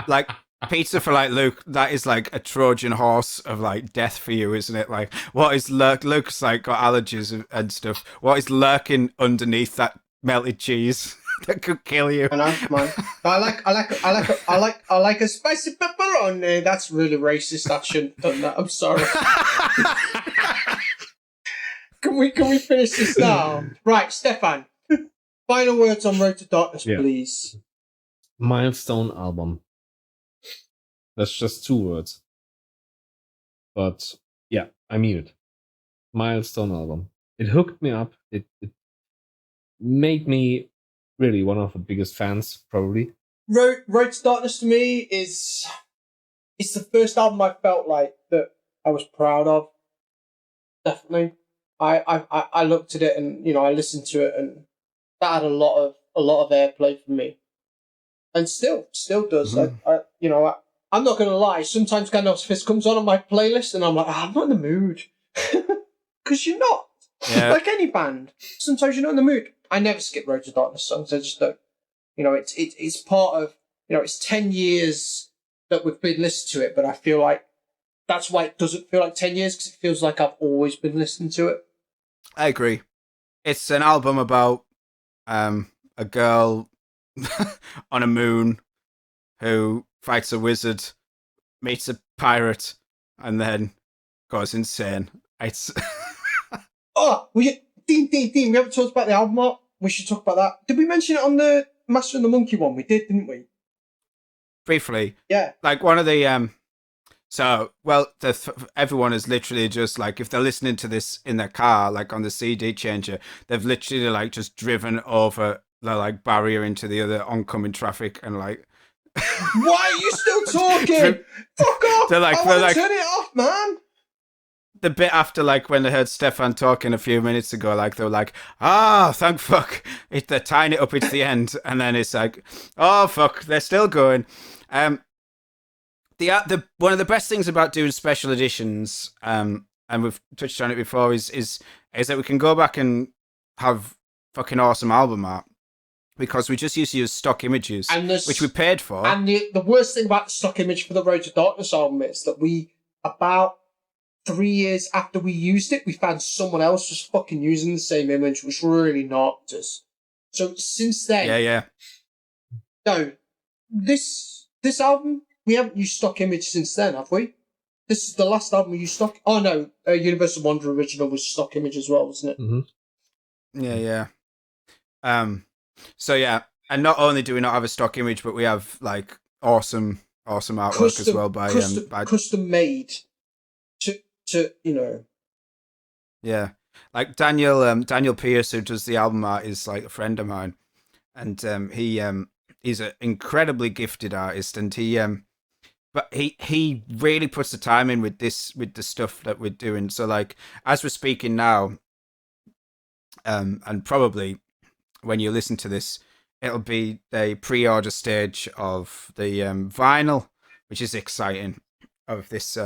Like pizza for like Luke, that is like a Trojan horse of like death for you, isn't it? Like what is Luke's like got allergies and stuff. What is lurking underneath that melted cheese that could kill you? I know, man. I like a spicy pepperoni. That's really racist. I shouldn't have done that. I'm sorry. Can we finish this now? Right, Stefan. Final words on Road to Darkness, Yeah. please. Milestone album. That's just 2 words. But yeah, I mean it. Milestone album. It hooked me up. It made me really one of the biggest fans, probably. Road to Darkness to me it's the first album I felt like that I was proud of. Definitely. I looked at it and I listened to it and that had a lot of airplay for me. And still does. Mm-hmm. I'm not gonna lie, sometimes Gandalf's Fist comes on my playlist and I'm like, I'm not in the mood. Because you're not. Yeah. Like any band. Sometimes you're not in the mood. I never skip Road to Darkness songs, I just don't. It's part of it's 10 years that we've been listening to it, but I feel like that's why it doesn't feel like 10 years, because it feels like I've always been listening to it. I agree. It's an album about a girl on a moon who fights a wizard, meets a pirate, and then goes insane. It's Dean, we haven't talked about the album art. We should talk about that. Did we mention it on the Master and the Monkey one? We did, didn't we? briefly. Yeah. Like one of the everyone is literally just like, if they're listening to this in their car, like on the CD changer, they've literally like just driven over the like barrier into the other oncoming traffic and like. Why are you still talking? Fuck off! I want to turn it off, man. The bit after, like, when they heard Stefan talking a few minutes ago, like, they were like, thank fuck. They're tying it up, it's the end. And then it's like, oh, fuck, they're still going. One of the best things about doing special editions, and we've touched on it before, is that we can go back and have fucking awesome album art. Because we just used to use stock images, which we paid for. And the worst thing about the stock image for the Road to Darkness album is that about 3 years after we used it, we found someone else was fucking using the same image, which really knocked us. So since then... Yeah. No, this album, we haven't used stock image since then, have we? This is the last album we used stock... Oh no, Universal Wonder Original was stock image as well, wasn't it? Mm-hmm. Yeah. So yeah, and not only do we not have a stock image, but we have like awesome artwork as well by custom made to Yeah, like Daniel Pierce, who does the album art, is like a friend of mine, and he's an incredibly gifted artist, and he really puts the time in with the stuff that we're doing. So like as we're speaking now, and probably when you listen to this, it'll be the pre-order stage of the vinyl, which is exciting, of this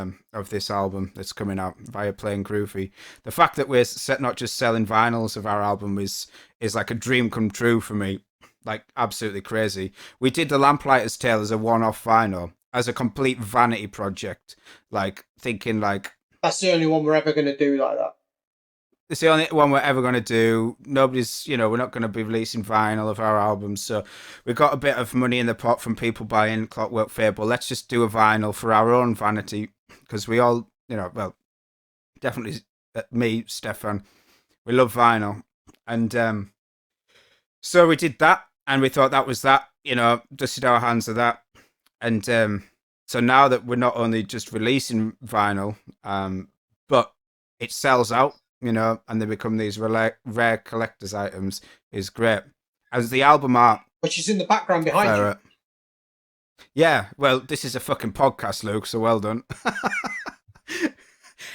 album that's coming out via Plain Groovy. The fact that we're not just selling vinyls of our album is like a dream come true for me, like absolutely crazy. We did The Lamplighter's Tale as a one-off vinyl, as a complete vanity project, like thinking like... That's the only one we're ever going to do like that. It's the only one we're ever going to do. Nobody's, we're not going to be releasing vinyl of our albums. So we've got a bit of money in the pot from people buying Clockwork Fable. Let's just do a vinyl for our own vanity. Because we all, definitely me, Stefan, we love vinyl. And so we did that. And we thought that was that, dusted our hands of that. And so now that we're not only just releasing vinyl, but it sells out, and they become these rare collector's items, is great. As the album art, which is in the background behind you. Yeah, well, this is a fucking podcast, Luke, so well done.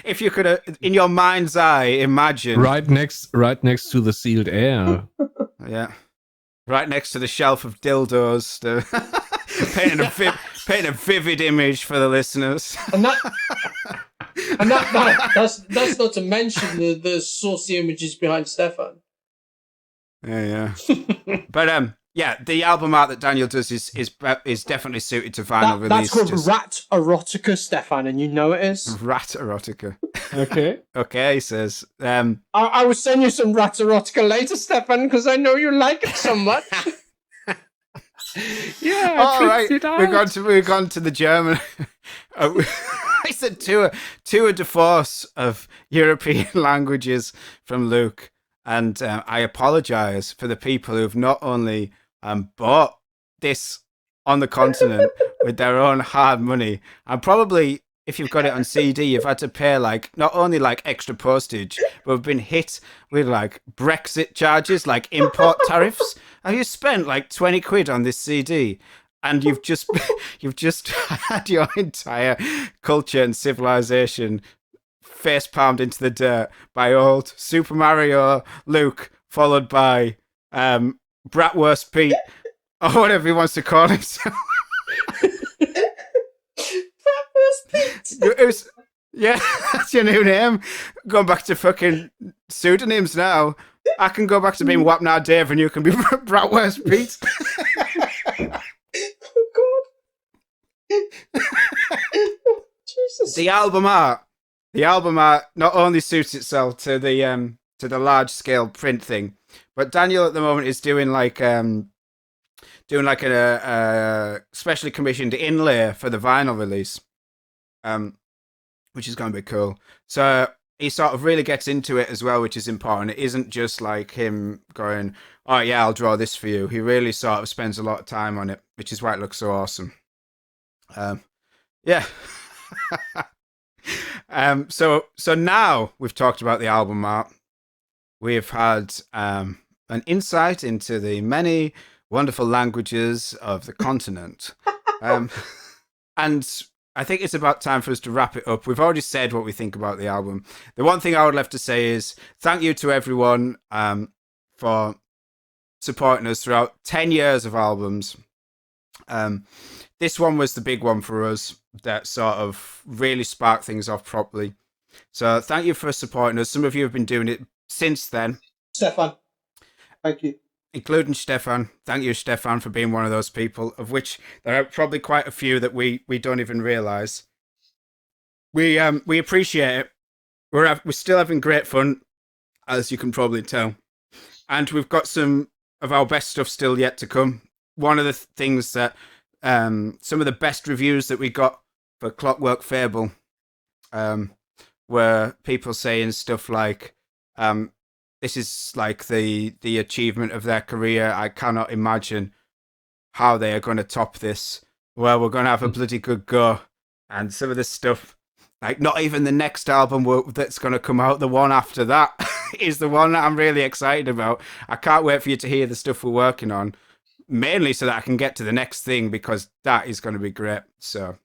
If you could, in your mind's eye, imagine right next to the sealed air. Yeah, right next to the shelf of dildos, painting a vivid image for the listeners. And that's not to mention the saucy images behind Stefan. Yeah. But the album art that Daniel does is definitely suited to vinyl release. That's called Rat Erotica, Stefan, and you know it is. Rat Erotica. Okay, he says. I will send you some Rat Erotica later, Stefan, because I know you like it so much. Yeah. All right. We've gone to the German. I said tour de force of European languages from Luke. And I apologize for the people who've not only bought this on the continent with their own hard money, and probably, if you've got it on CD, you've had to pay like not only like extra postage, but we've been hit with like Brexit charges, like import tariffs. Have you spent like 20 quid on this CD? And you've just had your entire culture and civilization face palmed into the dirt by old Super Mario Luke, followed by Bratwurst Pete, or whatever he wants to call himself. Bratwurst Pete. It was, yeah, that's your new name. Going back to fucking pseudonyms now. I can go back to being Wapnar Dave, and you can be Bratwurst Pete. Oh God. Jesus. The album art not only suits itself to the large scale print thing, but Daniel at the moment is doing like a specially commissioned inlay for the vinyl release, which is going to be cool. So he sort of really gets into it as well, which is important. It isn't just like him going, "Oh yeah, I'll draw this for you." He really sort of spends a lot of time on it, which is why it looks so awesome. Yeah. So now we've talked about the album art. We've had an insight into the many wonderful languages of the continent. And I think it's about time for us to wrap it up. We've already said what we think about the album. The one thing I would love to say is thank you to everyone for supporting us throughout 10 years of albums. This one was the big one for us that sort of really sparked things off properly. So thank you for supporting us. Some of you have been doing it since then. Stefan, thank you. Including Stefan. Thank you, Stefan, for being one of those people, of which there are probably quite a few that we don't even realise. We appreciate it. We're still having great fun, as you can probably tell. And we've got some of our best stuff still yet to come. One of the things that some of the best reviews that we got for Clockwork Fable were people saying stuff like, this is like the achievement of their career. I cannot imagine how they are going to top this. Well, we're going to have a bloody good go. And some of this stuff, like not even the next album that's going to come out, the one after that is the one that I'm really excited about. I can't wait for you to hear the stuff we're working on. Mainly so that I can get to the next thing, because that is going to be great. So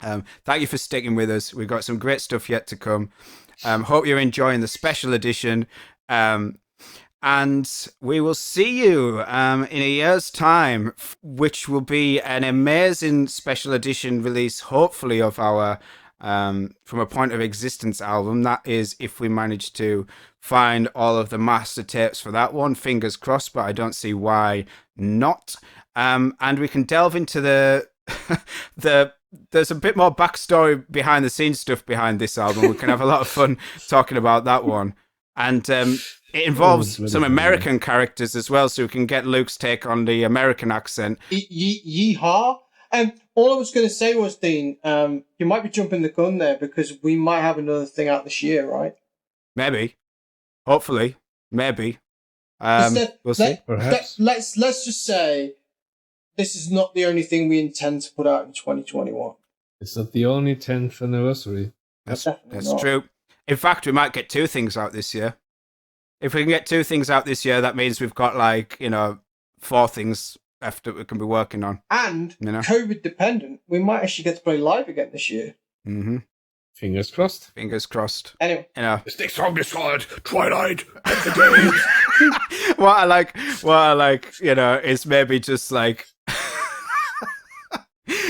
thank you for sticking with us. We've got some great stuff yet to come. Hope you're enjoying the special edition. And we will see you in a year's time, which will be an amazing special edition release, hopefully, of our From a Point of Existence album. That is, if we manage to find all of the master tapes for that one. Fingers crossed, but I don't see why not. And we can delve into there's a bit more backstory behind the scenes stuff behind this album. We can have a lot of fun talking about that one. And it involves some American characters as well, so we can get Luke's take on the American accent. Yeehaw! All I was going to say was, Dean, you might be jumping the gun there, because we might have another thing out this year, right? Maybe. Hopefully. Maybe. We'll see. Perhaps. Let's just say this is not the only thing we intend to put out in 2021. It's not the only 10th anniversary. That's true. In fact, we might get 2 things out this year. If we can get 2 things out this year, that means we've got 4 things left that we can be working on. And COVID dependent, we might actually get to play live again this year. Mm-hmm. Fingers crossed. Fingers crossed. Anyway, Stay strong, discard, Twilight, and the games. What I like, is maybe just like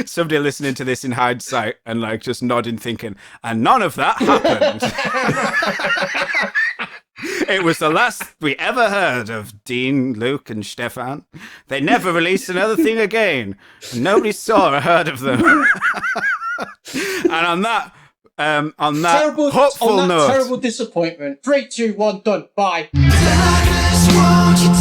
somebody listening to this in hindsight and just nodding, thinking, and none of that happened. It was the last we ever heard of Dean, Luke, and Stefan. They never released another thing again. Nobody saw or heard of them. And on that hopeful note, terrible disappointment. 3, 2, 1, done. Bye. Darkness, won't you